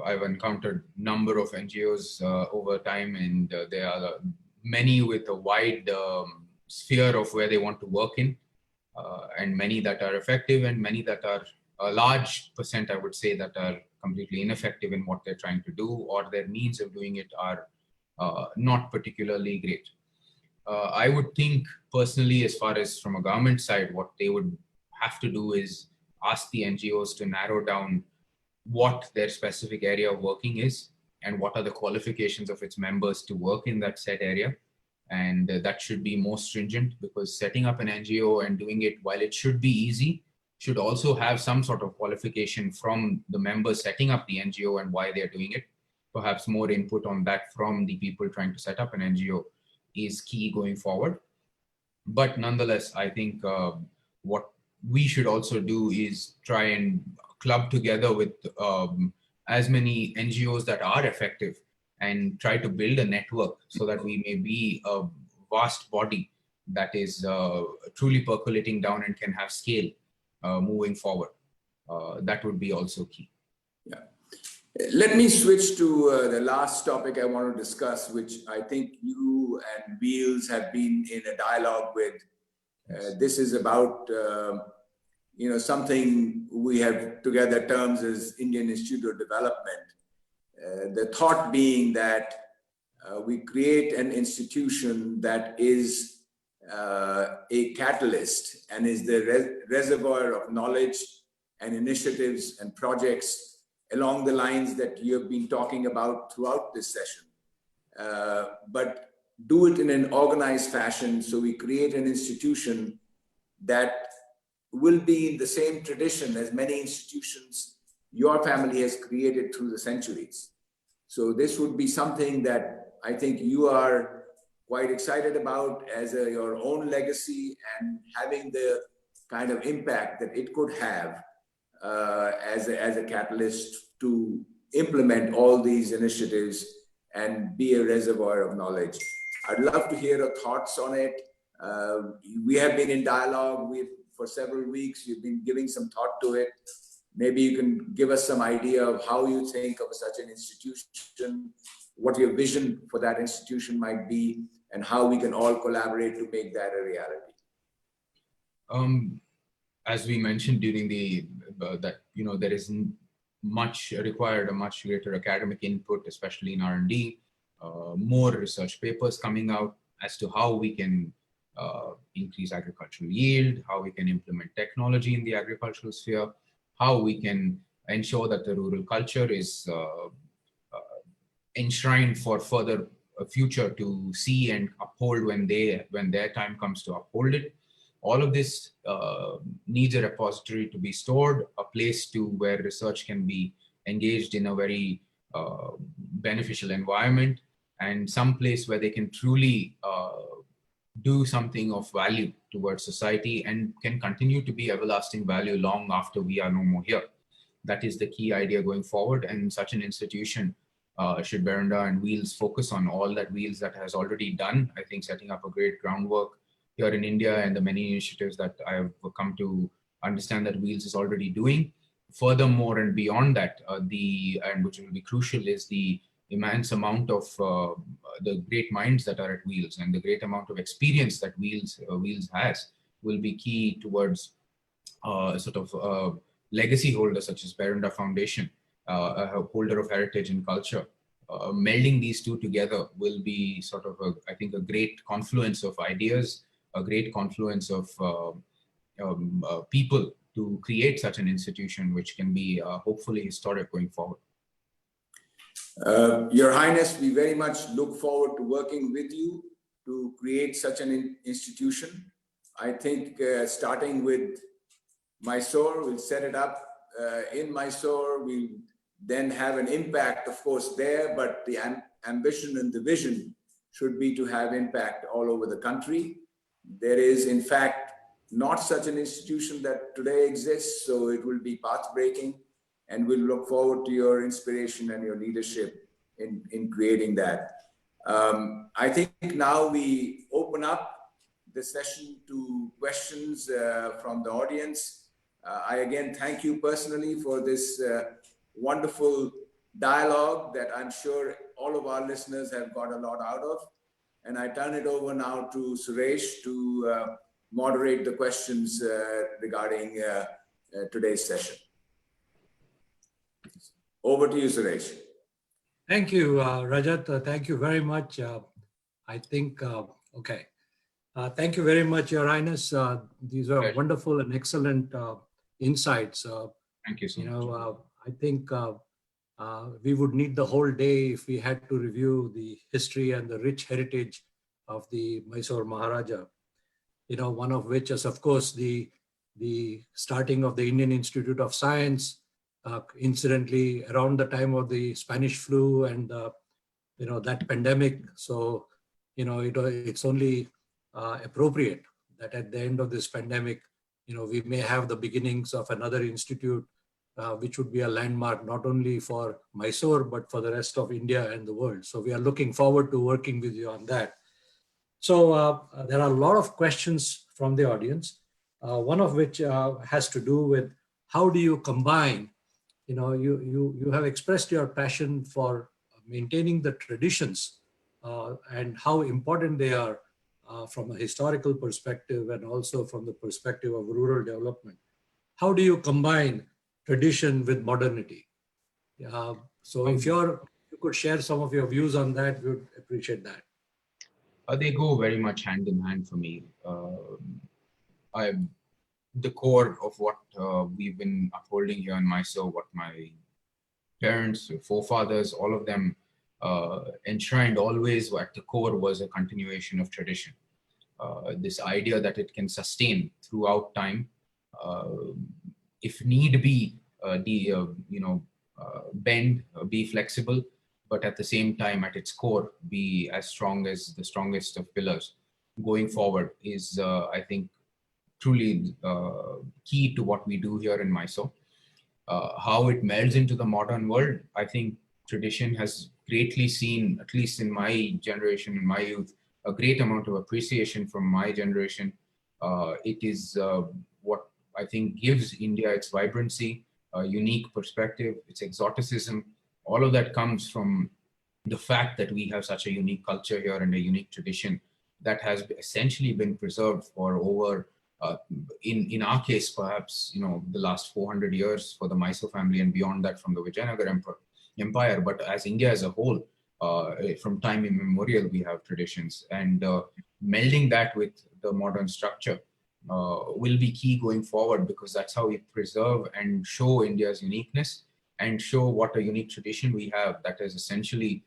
D: I've encountered a number of NGOs over time, and there are many with a wide sphere of where they want to work in, and many that are effective, and many that are a large percent, I would say, that are completely ineffective in what they're trying to do, or their means of doing it are not particularly great. I would think personally, as far as from a government side, what they would have to do is ask the NGOs to narrow down what their specific area of working is, and what are the qualifications of its members to work in that said area. And that should be more stringent, because setting up an NGO and doing it, while it should be easy, should also have some sort of qualification from the members setting up the NGO and why they're doing it. Perhaps more input on that from the people trying to set up an NGO is key going forward. But nonetheless, I think what we should also do is try and club together with as many NGOs that are effective and try to build a network so that we may be a vast body that is truly percolating down and can have scale moving forward. That would be also key.
B: Yeah. Let me switch to the last topic I want to discuss, which I think you and Wheels have been in a dialogue with. This is about something we have together terms as Indian Institute of Development. The thought being that we create an institution that is a catalyst and is the reservoir of knowledge and initiatives and projects along the lines that you have been talking about throughout this session. But do it in an organized fashion, so we create an institution that will be in the same tradition as many institutions your family has created through the centuries. So this would be something that I think you are quite excited about as your own legacy and having the kind of impact that it could have as a catalyst to implement all these initiatives and be a reservoir of knowledge. I'd love to hear your thoughts on it. We have been in dialogue for several weeks. You've been giving some thought to it. Maybe you can give us some idea of how you think of such an institution, what your vision for that institution might be, and how we can all collaborate to make that a reality.
D: As we mentioned during there is much required, a much greater academic input, especially in R&D, more research papers coming out as to how we can increase agricultural yield, how we can implement technology in the agricultural sphere, how we can ensure that the rural culture is enshrined for further future to see and uphold when their time comes to uphold it. All of this needs a repository to be stored, a place to where research can be engaged in a very beneficial environment, and some place where they can truly do something of value towards society and can continue to be everlasting value long after we are no more here. That is the key idea going forward, and such an institution should Bherunda and Wheels focus on all that Wheels that has already done. I think setting up a great groundwork here in India and the many initiatives that I have come to understand that Wheels is already doing. Furthermore and beyond that, and which will be crucial, is the immense amount of the great minds that are at Wheels and the great amount of experience that Wheels has will be key towards legacy holders such as Bherunda Foundation, a holder of heritage and culture. Melding these two together will be I think a great confluence of ideas, a great confluence of people to create such an institution which can be hopefully historic going forward.
B: Your Highness, we very much look forward to working with you to create such an institution. I think starting with Mysore, we'll set it up in Mysore. We'll then have an impact, of course, there, but the ambition and the vision should be to have impact all over the country. There is, in fact, not such an institution that today exists, so it will be path-breaking, and we'll look forward to your inspiration and your leadership in creating that. I think now we open up the session to questions from the audience. I again thank you personally for this wonderful dialogue that I'm sure all of our listeners have got a lot out of. And I turn it over now to Suresh to moderate the questions regarding today's session. Over to you, Suresh.
C: Thank you, Rajat. Thank you very much. I think, okay. Thank you very much, Your Highness. These are wonderful and excellent insights.
D: Thank you so much.
C: I think we would need the whole day if we had to review the history and the rich heritage of the Mysore Maharaja. One of which is, of course, the starting of the Indian Institute of Science, incidentally around the time of the Spanish flu and that pandemic. So it's only appropriate that at the end of this pandemic, we may have the beginnings of another institute, which would be a landmark not only for Mysore, but for the rest of India and the world. So we are looking forward to working with you on that. So there are a lot of questions from the audience, one of which has to do with how do you combine, you have expressed your passion for maintaining the traditions and how important they are from a historical perspective and also from the perspective of rural development. How do you combine tradition with modernity? So if you could share some of your views on that, we would appreciate that.
D: They go very much hand in hand for me. The core of what we've been upholding here in Mysore, what my parents, forefathers, all of them enshrined always at the core was a continuation of tradition. This idea that it can sustain throughout time, if need be, bend, be flexible, but at the same time, at its core, be as strong as the strongest of pillars. Going forward is, I think, truly key to what we do here in Mysore. How it melds into the modern world, I think tradition has greatly seen, at least in my generation, in my youth, a great amount of appreciation from my generation. It is what I think gives India its vibrancy, a unique perspective, its exoticism. All of that comes from the fact that we have such a unique culture here and a unique tradition that has essentially been preserved for over, in our case, perhaps, the last 400 years for the Mysore family and beyond that from the Vijayanagar Empire. But as India as a whole, from time immemorial, we have traditions, and melding that with the modern structure will be key going forward, because that's how we preserve and show India's uniqueness and show what a unique tradition we have that has essentially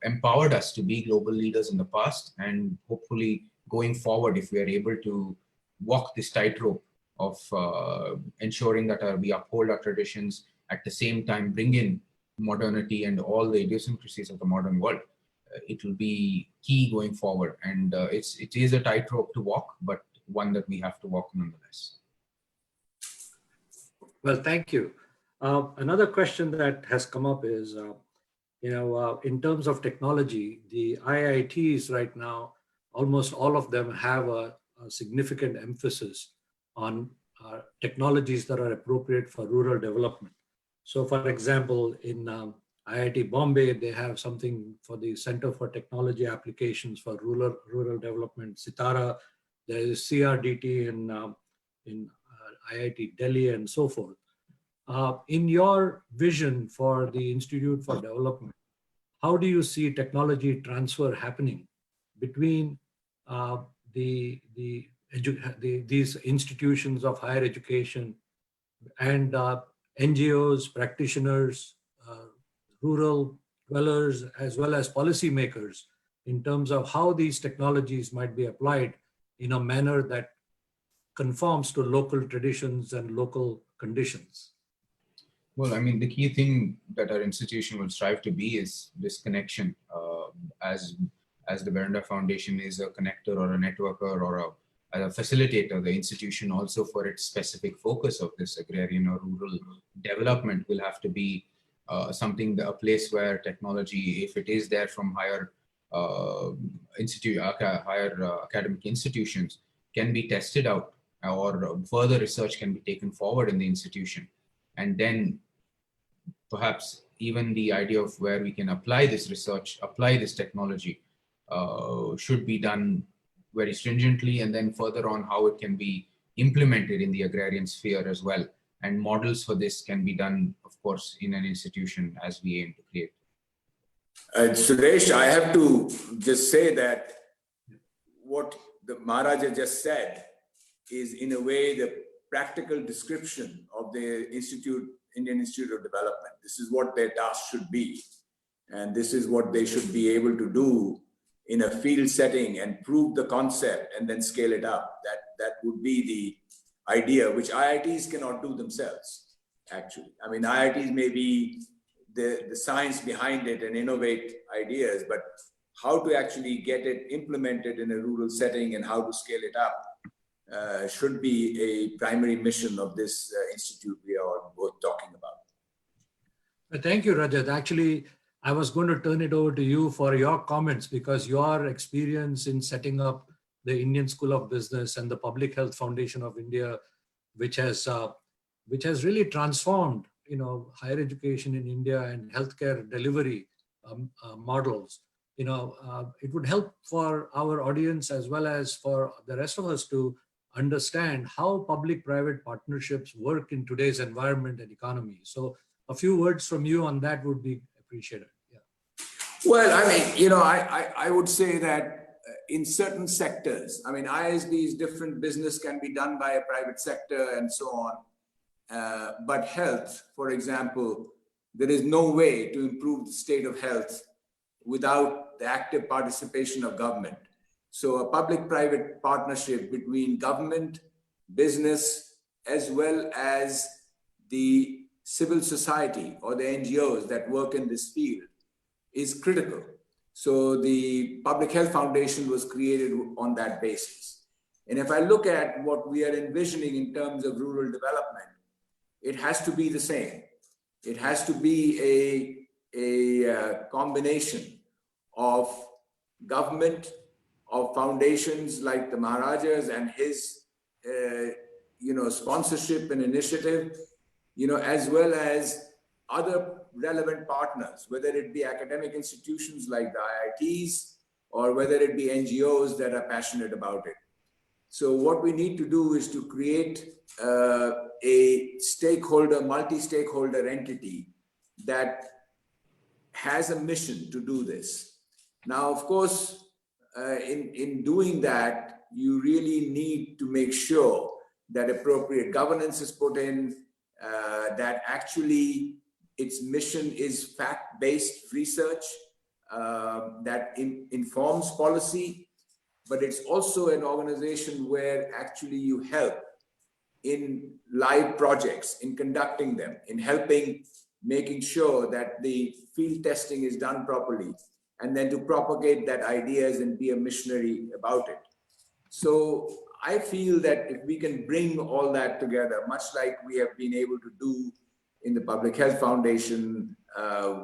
D: empowered us to be global leaders in the past, and hopefully going forward, if we are able to walk this tightrope of ensuring that we uphold our traditions, at the same time bring in modernity and all the idiosyncrasies of the modern world, it will be key going forward. And it is a tightrope to walk, but one that we have to walk nonetheless.
C: Well, thank you. Another question that has come up is, in terms of technology, the IITs right now, almost all of them have a significant emphasis on technologies that are appropriate for rural development. So for example, in IIT Bombay, they have something for the Center for Technology Applications for Rural Development, Sitara. There is CRDT in IIT Delhi and so forth. In your vision for the Institute for Development, how do you see technology transfer happening between these institutions of higher education and NGOs, practitioners, rural dwellers, as well as policymakers, in terms of how these technologies might be applied in a manner that conforms to local traditions and local conditions?
D: Well, I mean, the key thing that our institution will strive to be is this connection. As the Bherunda Foundation is a connector or a networker or a facilitator, the institution also, for its specific focus of this agrarian or rural development, will have to be a place where technology, if it is there from higher academic institutions, can be tested out, or further research can be taken forward in the institution. And then perhaps even the idea of where we can apply this research, apply this technology, should be done very stringently, and then further on how it can be implemented in the agrarian sphere as well. And models for this can be done, of course, in an institution as we aim to create.
B: Suresh, I have to just say that what the Maharaja just said is in a way the practical description of the Indian Institute of Development. This is what their task should be. And this is what they should be able to do in a field setting and prove the concept and then scale it up. That would be the idea, which IITs cannot do themselves, actually. I mean, IITs may be the science behind it and innovate ideas, but how to actually get it implemented in a rural setting and how to scale it up should be a primary mission of this institute we are both talking about.
C: Thank you, Rajat. Actually, I was going to turn it over to you for your comments, because your experience in setting up the Indian School of Business and the Public Health Foundation of India, which has really transformed, higher education in India and healthcare delivery models. It would help for our audience as well as for the rest of us to understand how public-private partnerships work in today's environment and economy. So a few words from you on that would be appreciated. Yeah.
B: Well, I mean, I would say that in certain sectors, I mean, ISB's different business can be done by a private sector and so on. But health, for example, there is no way to improve the state of health without the active participation of government. So a public-private partnership between government, business, as well as the civil society or the NGOs that work in this field is critical. So the Public Health Foundation was created on that basis. And if I look at what we are envisioning in terms of rural development, it has to be the same. It has to be a combination of government, of foundations like the Maharajas and his, sponsorship and initiative, as well as other relevant partners, whether it be academic institutions like the IITs or whether it be NGOs that are passionate about it. So what we need to do is to create a multi-stakeholder entity that has a mission to do this. Now, of course, in doing that, you really need to make sure that appropriate governance is put in, that actually its mission is fact-based research that informs policy, but it's also an organization where actually you help in live projects, in conducting them, in making sure that the field testing is done properly, and then to propagate that ideas and be a missionary about it. So I feel that if we can bring all that together, much like we have been able to do in the Public Health Foundation,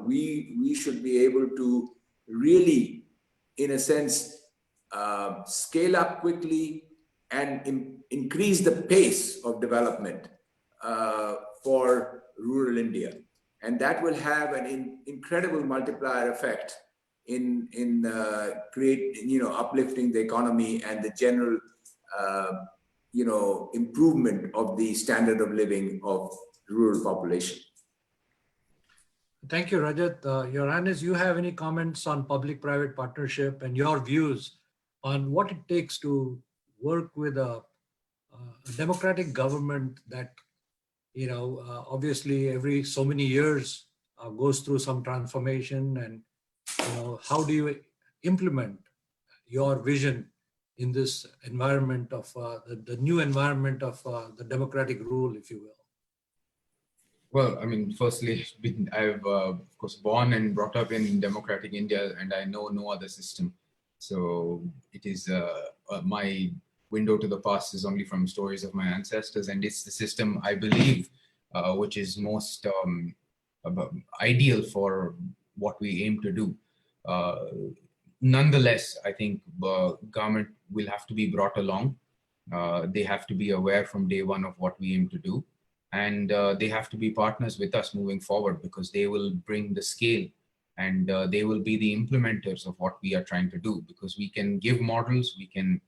B: we should be able to really, in a sense, scale up quickly and increase the pace of development for rural India. And that will have an incredible multiplier effect in uplifting the economy and the general improvement of the standard of living of rural population.
C: Thank you, Rajat. Your Highness, you have any comments on public-private partnership and your views on what it takes to work with a democratic government that, obviously every so many years goes through some transformation, and, how do you implement your vision in this environment of the new environment of the democratic rule, if you will?
D: Well, I mean, firstly, I've of course born and brought up in democratic India, and I know no other system. So it is my window to the past is only from stories of my ancestors, and it's the system I believe which is most ideal for what we aim to do. Nonetheless, I think government will have to be brought along. They have to be aware from day one of what we aim to do. And they have to be partners with us moving forward, because they will bring the scale and they will be the implementers of what we are trying to do, because we can give models, we can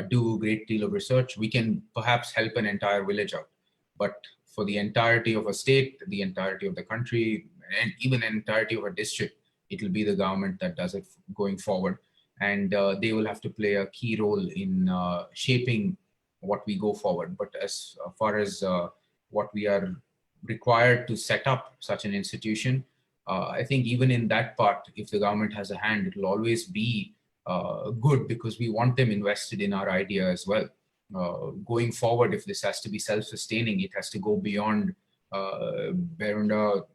D: do a great deal of research, we can perhaps help an entire village out. But for the entirety of a state, the entirety of the country, and even the entirety of a district, it will be the government that does it going forward. And they will have to play a key role in shaping what we go forward. But as far as what we are required to set up such an institution, I think even in that part, if the government has a hand, it will always be good, because we want them invested in our idea as well. Going forward, if this has to be self-sustaining, it has to go beyond Bherunda,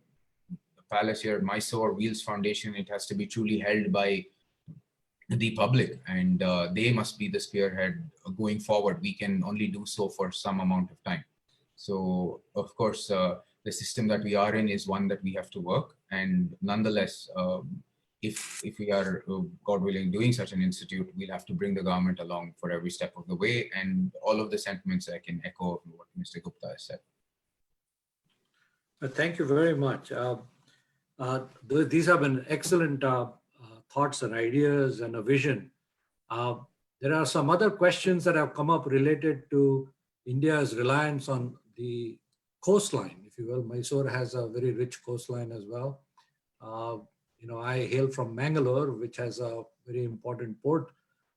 D: the palace here at Mysore, Wheels Foundation. It has to be truly held by the public, and they must be the spearhead going forward. We can only do so for some amount of time. So, of course, the system that we are in is one that we have to work, and nonetheless, if we are, God willing, doing such an institute, we'll have to bring the government along for every step of the way, and all of the sentiments I can echo what Mr. Gupta has said.
C: Thank you very much. These have been excellent thoughts and ideas and a vision. There are some other questions that have come up related to India's reliance on the coastline, if you will. Mysore has a very rich coastline as well. I hail from Mangalore, which has a very important port.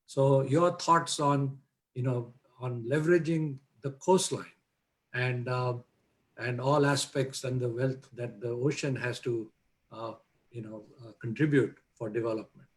C: So your thoughts on, on leveraging the coastline and all aspects and the wealth that the ocean has to, contribute for development.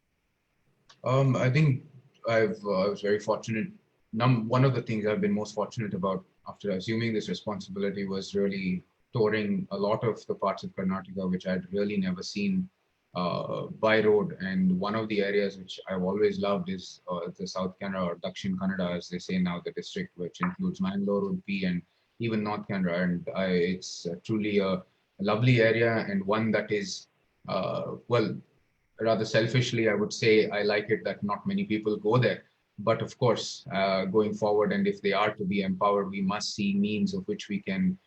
D: I think I was very fortunate. One of the things I've been most fortunate about after assuming this responsibility was really touring a lot of the parts of Karnataka, which I'd really never seen by road. And one of the areas which I've always loved is the South Kannada, or Dakshin Kannada, as they say now, the district, which includes Mangalore, Udupi, and even North Kannada. And it's truly a lovely area, and one that is, well, rather selfishly, I would say I like it that not many people go there. But of course, going forward, and if they are to be empowered, we must see means of which we can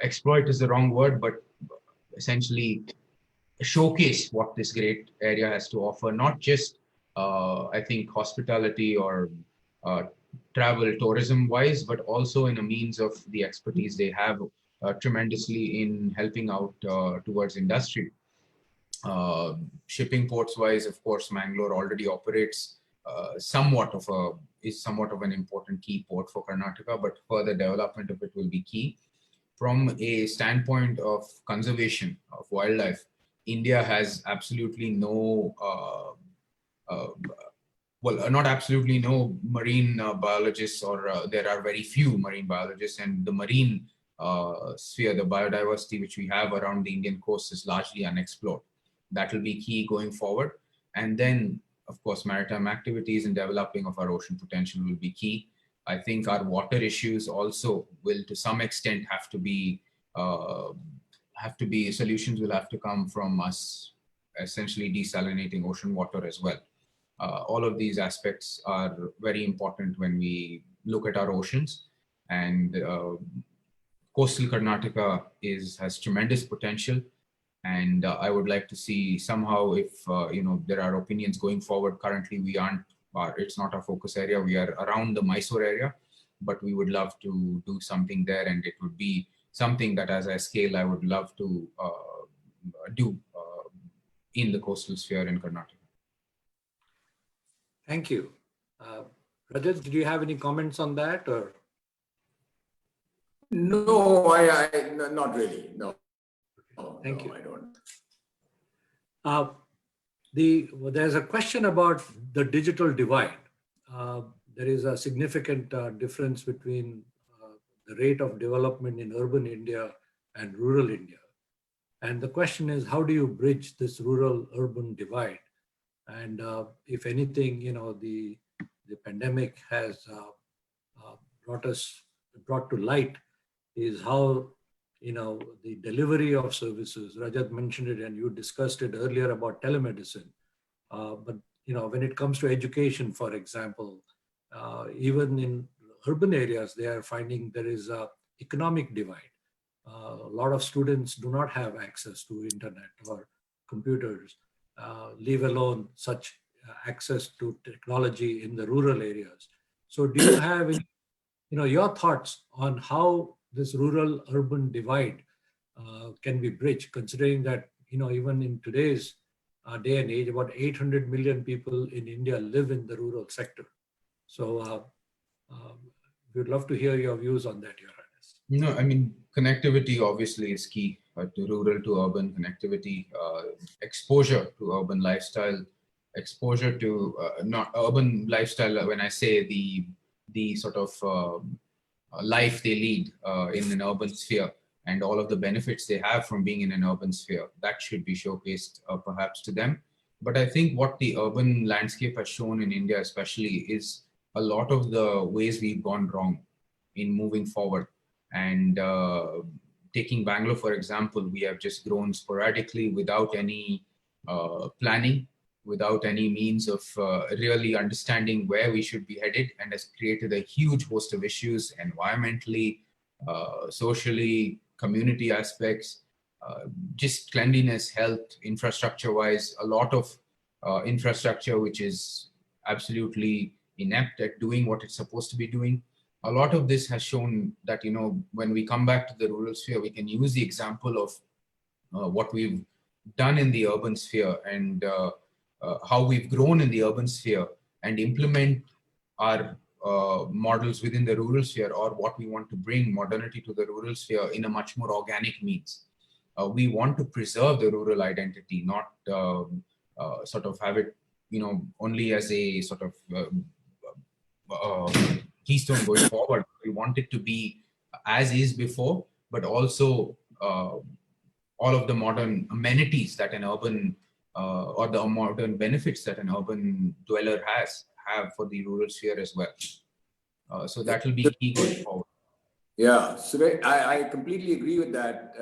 D: exploit is the wrong word, but essentially showcase what this great area has to offer, not just, I think, hospitality or travel tourism wise, but also in a means of the expertise they have tremendously in helping out towards industry. Shipping ports wise, of course, Mangalore already operates somewhat of an important key port for Karnataka, but further development of it will be key. From a standpoint of conservation of wildlife, India has absolutely no, not absolutely no marine biologists, or there are very few marine biologists, and the marine sphere, the biodiversity which we have around the Indian coast is largely unexplored. That will be key going forward. And then, of course, maritime activities and developing of our ocean potential will be key. I think our water issues also will, to some extent, have to be solutions will have to come from us essentially desalinating ocean water as well. All of these aspects are very important when we look at our oceans, and coastal Karnataka has tremendous potential. And I would like to see somehow, if there are opinions going forward. Currently, we aren't. It's not our focus area. We are around the Mysore area, but we would love to do something there, and it would be something that, as I scale, I would love to do in the coastal sphere in Karnataka.
C: Thank you. Rajat, did you have any comments on that, or?
B: No, not really. No.
C: Thank you.
B: I don't.
C: There's a question about the digital divide. There is a significant difference between the rate of development in urban India and rural India. And the question is, how do you bridge this rural-urban divide? And if anything, the pandemic has brought to light is how the delivery of services. Rajat mentioned it, and you discussed it earlier about telemedicine. But when it comes to education, for example, even in urban areas, they are finding there is a economic divide. A lot of students do not have access to internet or computers, leave alone such access to technology in the rural areas. So, do you have your thoughts on how this rural-urban divide can be bridged, considering that even in today's day and age, about 800 million people in India live in the rural sector. So we'd love to hear your views on that, Your Highness.
D: I mean, connectivity obviously is key to rural to urban connectivity, exposure to urban lifestyle, exposure to not urban lifestyle. When I say the sort of life they lead in an urban sphere, and all of the benefits they have from being in an urban sphere, that should be showcased perhaps to them. But I think what the urban landscape has shown in India, especially, is a lot of the ways we've gone wrong in moving forward. And taking Bangalore, for example, we have just grown sporadically without any planning, without any means of really understanding where we should be headed, and has created a huge host of issues environmentally, socially, community aspects, just cleanliness, health, infrastructure wise, a lot of infrastructure which is absolutely inept at doing what it's supposed to be doing. A lot of this has shown that, when we come back to the rural sphere, we can use the example of what we've done in the urban sphere, and how we've grown in the urban sphere, and implement our models within the rural sphere, or what we want to bring modernity to the rural sphere in a much more organic means. We want to preserve the rural identity, not sort of have it, only as a sort of keystone going forward. We want it to be as is before, but also all of the modern amenities that an urban or the modern benefits that an urban dweller have for the rural sphere as well. So that will be key going forward.
B: Yeah, so I completely agree with that.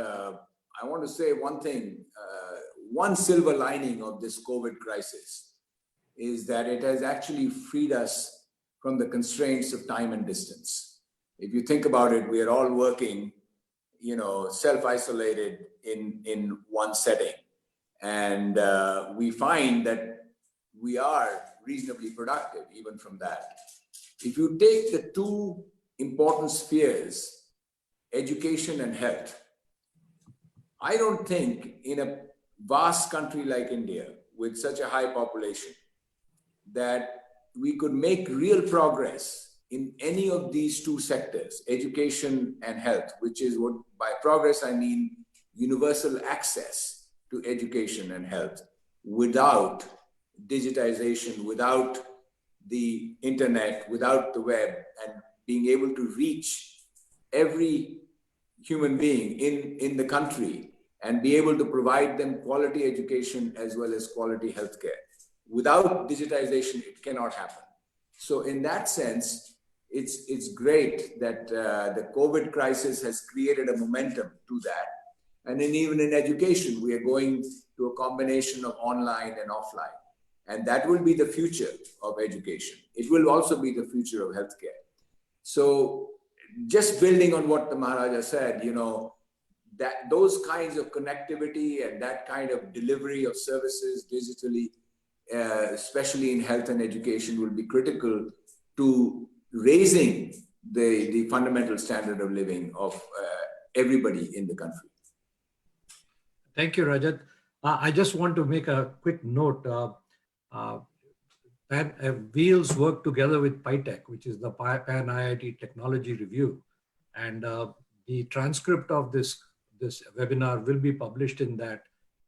B: I want to say one thing. One silver lining of this COVID crisis is that it has actually freed us from the constraints of time and distance. If you think about it, we are all working, self-isolated in one setting. And we find that we are reasonably productive even from that. If you take the two important spheres, education and health, I don't think in a vast country like India with such a high population that we could make real progress in any of these two sectors, education and health, which is what by progress I mean universal access to education and health, without digitization, without the internet, without the web, and being able to reach every human being in the country and be able to provide them quality education as well as quality healthcare. Without digitization, it cannot happen. So in that sense, it's great that the COVID crisis has created a momentum to that. And then even in education, we are going to a combination of online and offline. And that will be the future of education. It will also be the future of healthcare. So just building on what the Maharaja said, that those kinds of connectivity and that kind of delivery of services digitally, especially in health and education, will be critical to raising the fundamental standard of living of everybody in the country.
C: Thank you, Rajat. I just want to make a quick note. Wheels work together with PITech, which is the Pan IIT Technology Review, and the transcript of this webinar will be published in that,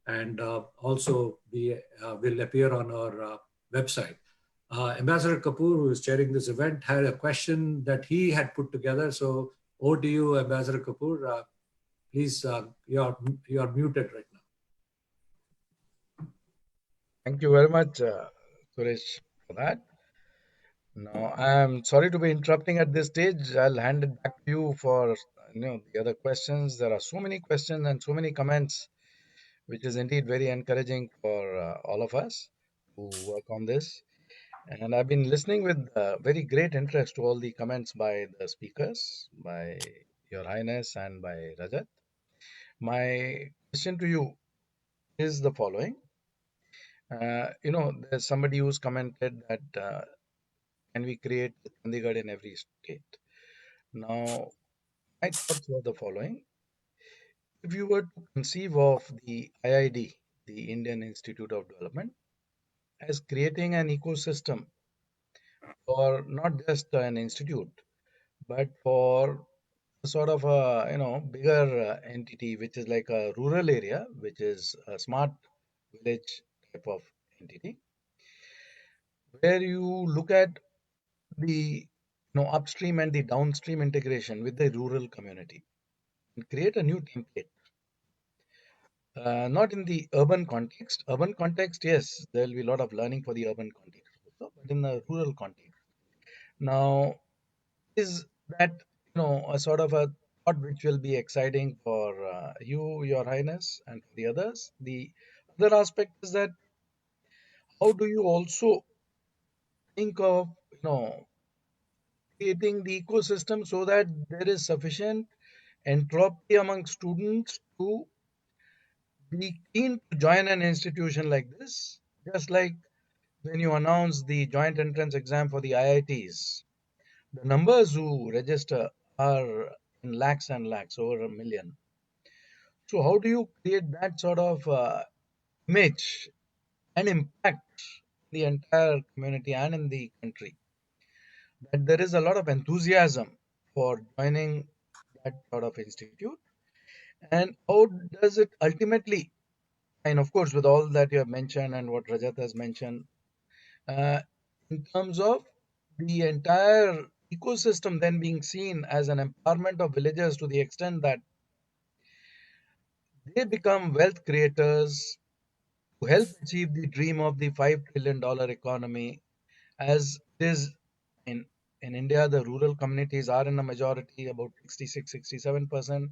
C: and also will appear on our website. Ambassador Kapoor, who is chairing this event, had a question that he had put together. So over to you, Ambassador Kapoor. Please, you are muted right now.
A: Thank you very much, Suresh, for that. Now, I'm sorry to be interrupting at this stage. I'll hand it back to you for the other questions. There are so many questions and so many comments, which is indeed very encouraging for all of us to work on this. And I've been listening with very great interest to all the comments by the speakers, by Your Highness and by Rajat. My question to you is the following. There's somebody who's commented that can we create Chandigarh in every state? Now, my thoughts were the following. If you were to conceive of the IID, the Indian Institute of Development, as creating an ecosystem for not just an institute, but for sort of a bigger entity, which is like a rural area, which is a smart village type of entity, where you look at the upstream and the downstream integration with the rural community and create a new template. Not in the urban context. Urban context, yes, there will be a lot of learning for the urban context also, but in the rural context. Now, is that, a sort of a thought which will be exciting for you, Your Highness, and for the others? The other aspect is that how do you also think of, creating the ecosystem so that there is sufficient entropy among students to be keen to join an institution like this, just like when you announce the joint entrance exam for the IITs, the numbers who register are in lakhs and lakhs, over a million. So, how do you create that sort of image and impact the entire community and in the country? That there is a lot of enthusiasm for joining that sort of institute, and how does it ultimately, and of course, with all that you have mentioned and what Rajat has mentioned, uh, in terms of the entire ecosystem then being seen as an empowerment of villagers to the extent that they become wealth creators to help achieve the dream of the $5 trillion economy, as it is in in India. The rural communities are in a majority, about 66, 67%, and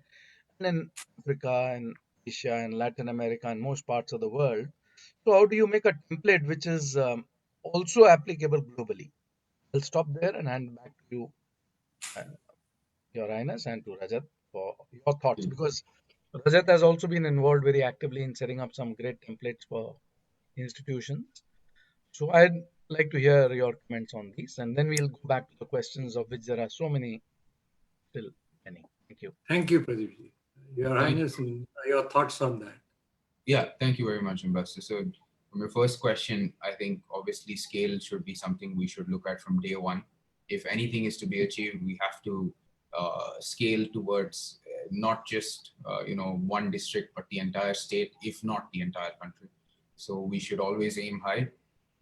A: in Africa and Asia and Latin America and most parts of the world. So, how do you make a template which is also applicable globally? I'll stop there and hand back to you, uh, Your Highness, and to Rajat for your thoughts, because Rajat has also been involved very actively in setting up some great templates for institutions. So, I'd like to hear your comments on these, and then we'll go back to the questions, of which there are so many still pending. Thank you.
C: Thank you, Pradeep. Your
D: Thank
C: Highness, your thoughts on that.
D: Yeah, thank you very much, Ambassador. So, from your first question, I think obviously scale should be something we should look at from day one. If anything is to be achieved, we have to scale towards not just one district, but the entire state, if not the entire country. So we should always aim high,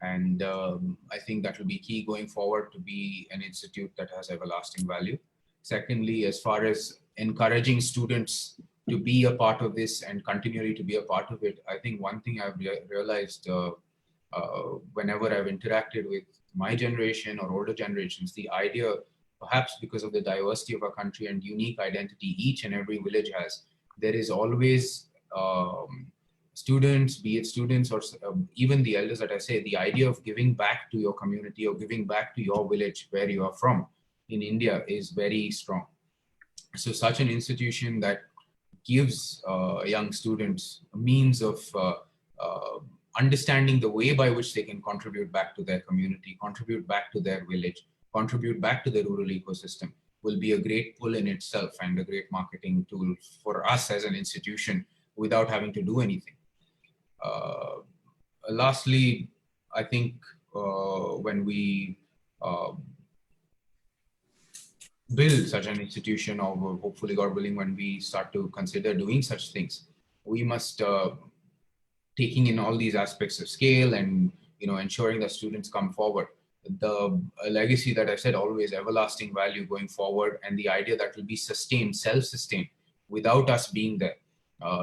D: and I think that will be key going forward to be an institute that has everlasting value. Secondly, as far as encouraging students to be a part of this and continually to be a part of it, I think one thing I've realized whenever I've interacted with my generation or older generations, the idea, perhaps because of the diversity of our country and unique identity each and every village has, there is always students, be it students or even the elders that I say, the idea of giving back to your community or giving back to your village where you are from in India is very strong. So such an institution that gives young students a means of understanding the way by which they can contribute back to their community, contribute back to their village, contribute back to the rural ecosystem will be a great pull in itself and a great marketing tool for us as an institution without having to do anything. Lastly, I think when we build such an institution, or hopefully, God willing, when we start to consider doing such things, we must taking in all these aspects of scale and ensuring that students come forward. The legacy that I said, always everlasting value going forward, and the idea that will be sustained, self-sustained without us being there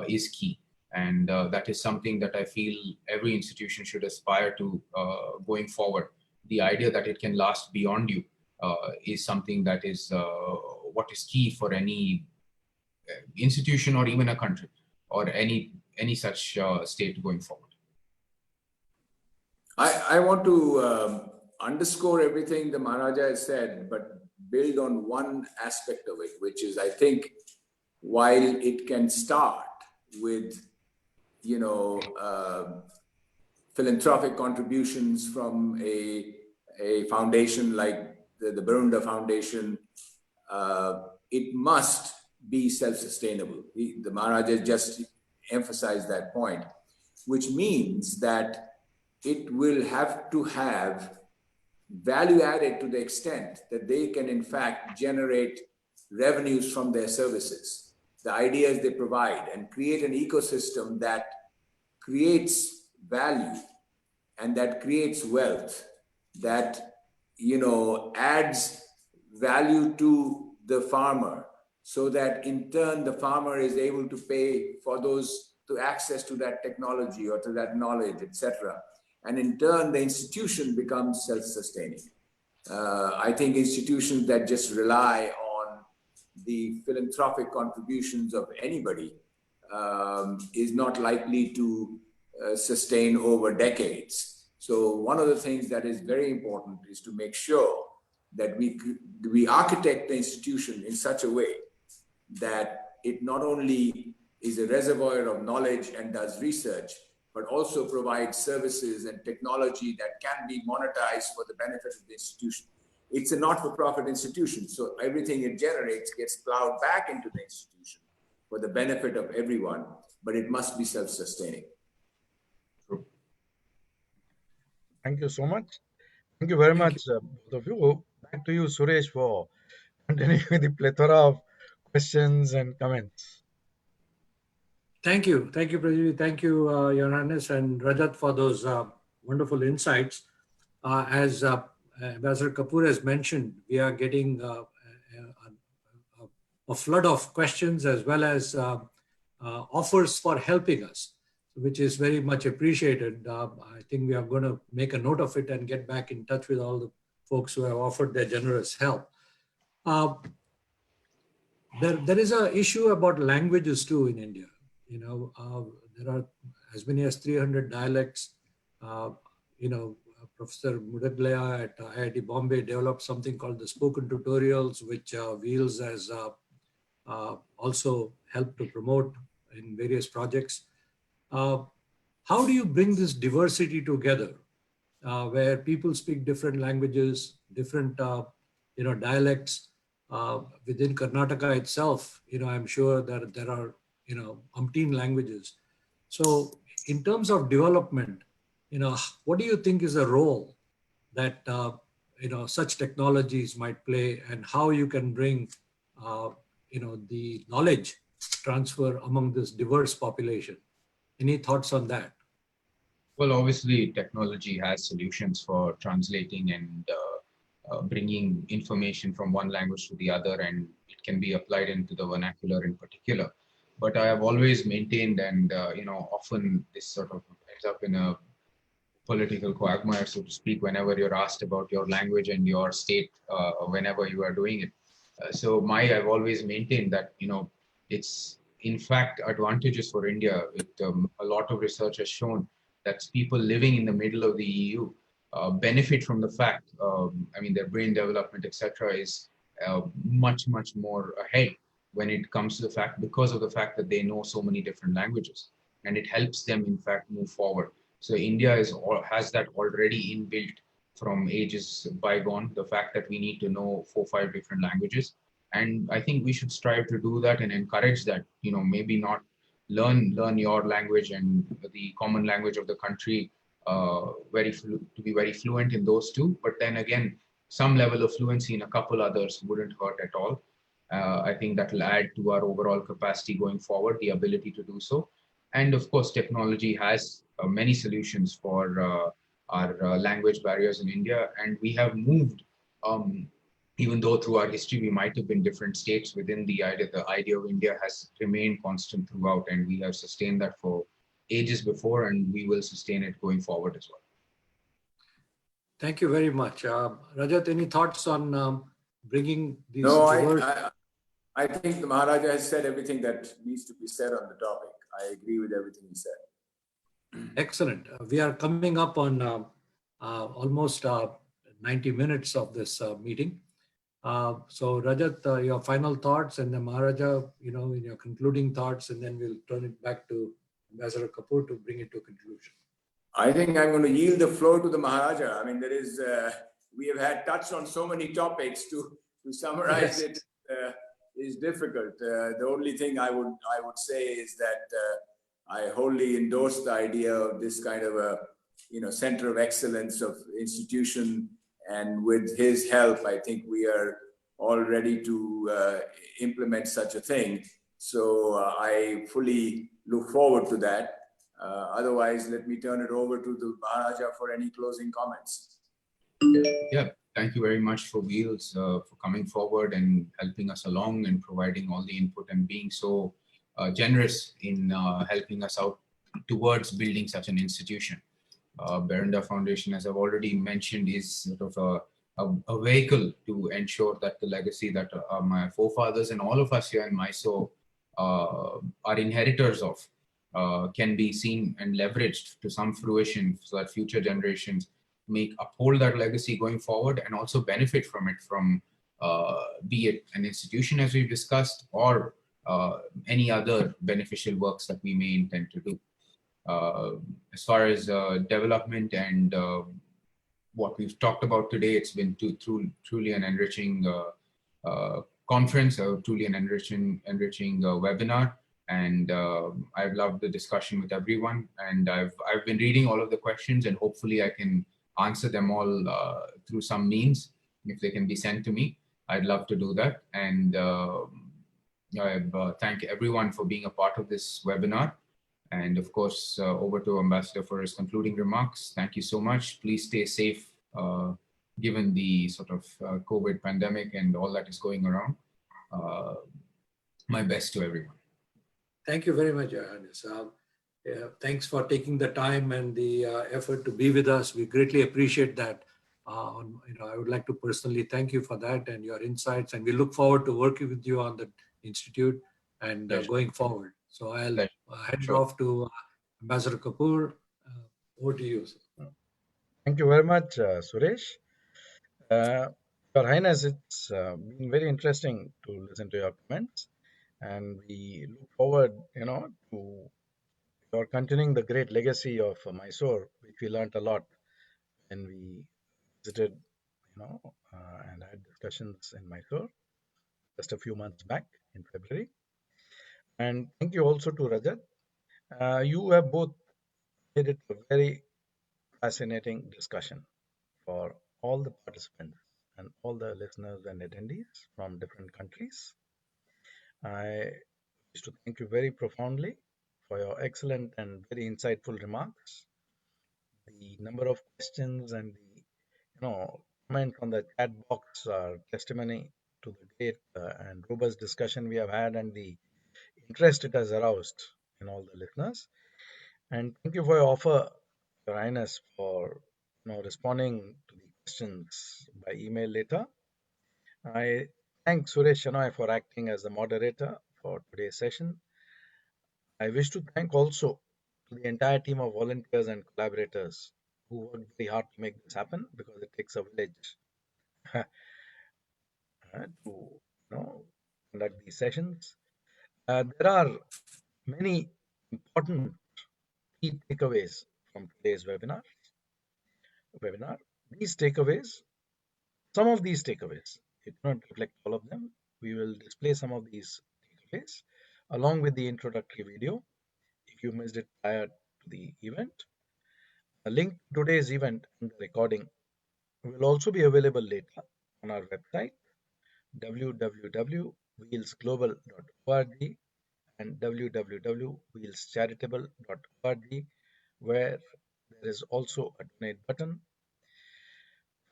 D: is key. And that is something that I feel every institution should aspire to going forward. The idea that it can last beyond you is something that is what is key for any institution or even a country or any such state going forward.
B: I want to underscore everything the Maharaja has said, but build on one aspect of it, which is, I think, while it can start with, philanthropic contributions from a foundation like the Bherunda Foundation, it must be self-sustainable. The Maharaja just emphasized that point, which means that it will have to have value added to the extent that they can in fact generate revenues from their services, the ideas they provide, and create an ecosystem that creates value and that creates wealth, that adds value to the farmer, so that in turn the farmer is able to pay for those to access to that technology or to that knowledge, etc. And in turn, the institution becomes self-sustaining. I think institutions that just rely on the philanthropic contributions of anybody is not likely to sustain over decades. So one of the things that is very important is to make sure that we architect the institution in such a way that it not only is a reservoir of knowledge and does research, but also provides services and technology that can be monetized for the benefit of the institution. It's a not-for-profit institution, so everything it generates gets plowed back into the institution for the benefit of everyone, but it must be self-sustaining.
A: Thank you so much. Thank you very much, both of you. Back to you, Suresh, for continuing with the plethora of questions and comments.
C: Thank you. Thank you, Pradeep. Thank you, Your Highness and Rajat, for those wonderful insights. As Ambassador Kapoor has mentioned, we are getting a flood of questions as well as offers for helping us, which is very much appreciated. I think we are going to make a note of it and get back in touch with all the folks who have offered their generous help. There is an issue about languages too in India. You know, there are as many as 300 dialects. You know, Professor Mudaglia at IIT Bombay developed something called the spoken tutorials, which Wheels has also helped to promote in various projects. How do you bring this diversity together, where people speak different languages, different you know, dialects within Karnataka itself? You know, I'm sure that there are, you know, umpteen languages. So in terms of development, you know, what do you think is the role that you know, such technologies might play, and how you can bring you know, the knowledge transfer among this diverse population? Any thoughts on that?
D: Well, obviously, technology has solutions for translating and bringing information from one language to the other, and it can be applied into the vernacular in particular. But I have always maintained, and you know, often this sort of ends up in a political quagmire, so to speak, whenever you're asked about your language and your state, whenever you are doing it. I've always maintained that, you know, it's in fact advantageous for India. A lot of research has shown that people living in the middle of the EU benefit from the fact, I mean, their brain development, etc., is much more ahead when it comes to the fact, because of the fact that they know so many different languages, and it helps them in fact move forward. So India has that already inbuilt from ages bygone, the fact that we need to know 4 or 5 different languages. And I think we should strive to do that and encourage that, you know, maybe not learn your language and the common language of the country to be very fluent in those two, but then again, some level of fluency in a couple others wouldn't hurt at all. I think that will add to our overall capacity going forward, the ability to do so. And of course, technology has many solutions for our language barriers in India. And we have moved, even though through our history, we might have been different states within the idea of India has remained constant throughout. And we have sustained that for ages before, and we will sustain it going forward as well.
C: Thank you very much. Rajat, any thoughts on bringing these?
B: No, I think the Maharaja has said everything that needs to be said on the topic. I agree with everything he said.
C: Excellent. We are coming up on almost 90 minutes of this meeting. So Rajat, your final thoughts, and then Maharaja, you know, in your concluding thoughts, and then we'll turn it back to Ambassador Kapoor to bring it to a conclusion.
B: I think I'm going to yield the floor to the Maharaja. I mean, there is, we have had touched on so many topics to summarize it is difficult. The only thing I would say is that I wholly endorse the idea of this kind of a, you know, center of excellence of institution, and with his help, I think we are all ready to implement such a thing. So I fully look forward to that. Otherwise, let me turn it over to the Maharaja for any closing comments.
D: Yeah, thank you very much for Wheels for coming forward and helping us along and providing all the input and being so generous in helping us out towards building such an institution. Bherunda Foundation, as I've already mentioned, is sort of a vehicle to ensure that the legacy that my forefathers and all of us here in Mysore are inheritors of can be seen and leveraged to some fruition so that future generations may uphold that legacy going forward and also benefit from it, from be it an institution as we've discussed, or any other beneficial works that we may intend to do. As far as development and what we've talked about today, it's been truly an enriching conference, truly an enriching webinar. And I've loved the discussion with everyone. And I've been reading all of the questions, and hopefully I can answer them all through some means. If they can be sent to me, I'd love to do that. And I thank everyone for being a part of this webinar. And of course, over to Ambassador for his concluding remarks. Thank you so much. Please stay safe, given the sort of COVID pandemic and all that is going around. My best to everyone.
C: Thank you very much, Your Highness. Thanks for taking the time and the effort to be with us. We greatly appreciate that. I would like to personally thank you for that and your insights, and we look forward to working with you on the Institute and going forward. So I'll hand it off to Ambassador Kapoor. Over to you, sir.
A: Thank you very much, Suresh. Your Highness, it's been very interesting to listen to your comments, and we look forward, to your continuing the great legacy of Mysore, which we learnt a lot when we visited, and had discussions in Mysore just a few months back in February. And thank you also to Rajat. You have both made it a very fascinating discussion for all the participants and all the listeners and attendees from different countries. I wish to thank you very profoundly for your excellent and very insightful remarks. The number of questions and the comment on the chat box are testimony to the great and robust discussion we have had and the interest it has aroused in all the listeners. And thank you for your offer, Your Highness, for responding to the questions by email later. I thank Suresh Shenoy for acting as the moderator for today's session. I wish to thank also to the entire team of volunteers and collaborators who worked very hard to make this happen, because it takes a village to conduct these sessions. There are many important key takeaways from today's webinar. These takeaways, some of these takeaways, it cannot reflect all of them. We will display some of these takeaways along with the introductory video if you missed it prior to the event. A link to today's event and the recording will also be available later on our website www.wheelsglobal.org and www.wheelscharitable.org, where there is also a donate button.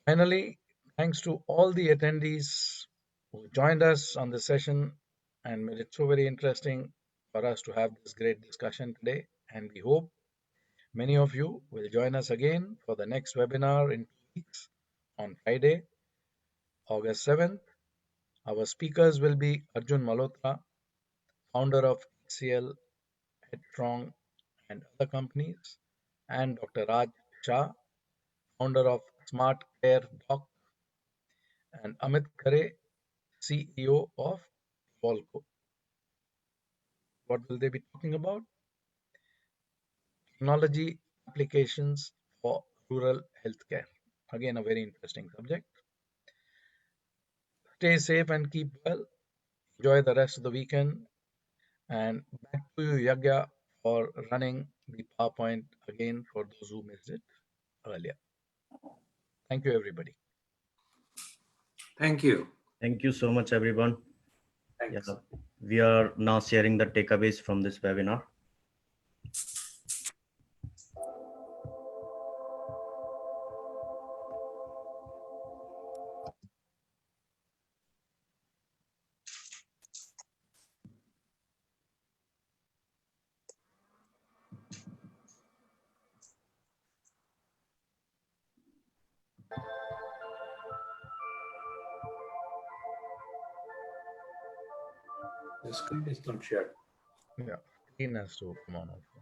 A: Finally, thanks to all the attendees who joined us on the session and made it so very interesting for us to have this great discussion today. And we hope many of you will join us again for the next webinar in 2 weeks on Friday, August 7th. Our speakers will be Arjun Malhotra, founder of HCL, Headstrong, and other companies, and Dr. Raj Shah, founder of Smart Care Doc, and Amit Khare, CEO of Volco. What will they be talking about? Technology applications for rural healthcare. Again, a very interesting subject. Stay safe and keep well. Enjoy the rest of the weekend. And back to you, Yagya, for running the PowerPoint again for those who missed it earlier. Thank you, everybody.
C: Thank you.
E: Thank you so much, everyone.
C: Thanks.
E: Yeah, we are now sharing the takeaways from this webinar.
C: The screen is not shared.
A: Yeah, screen has to come on off.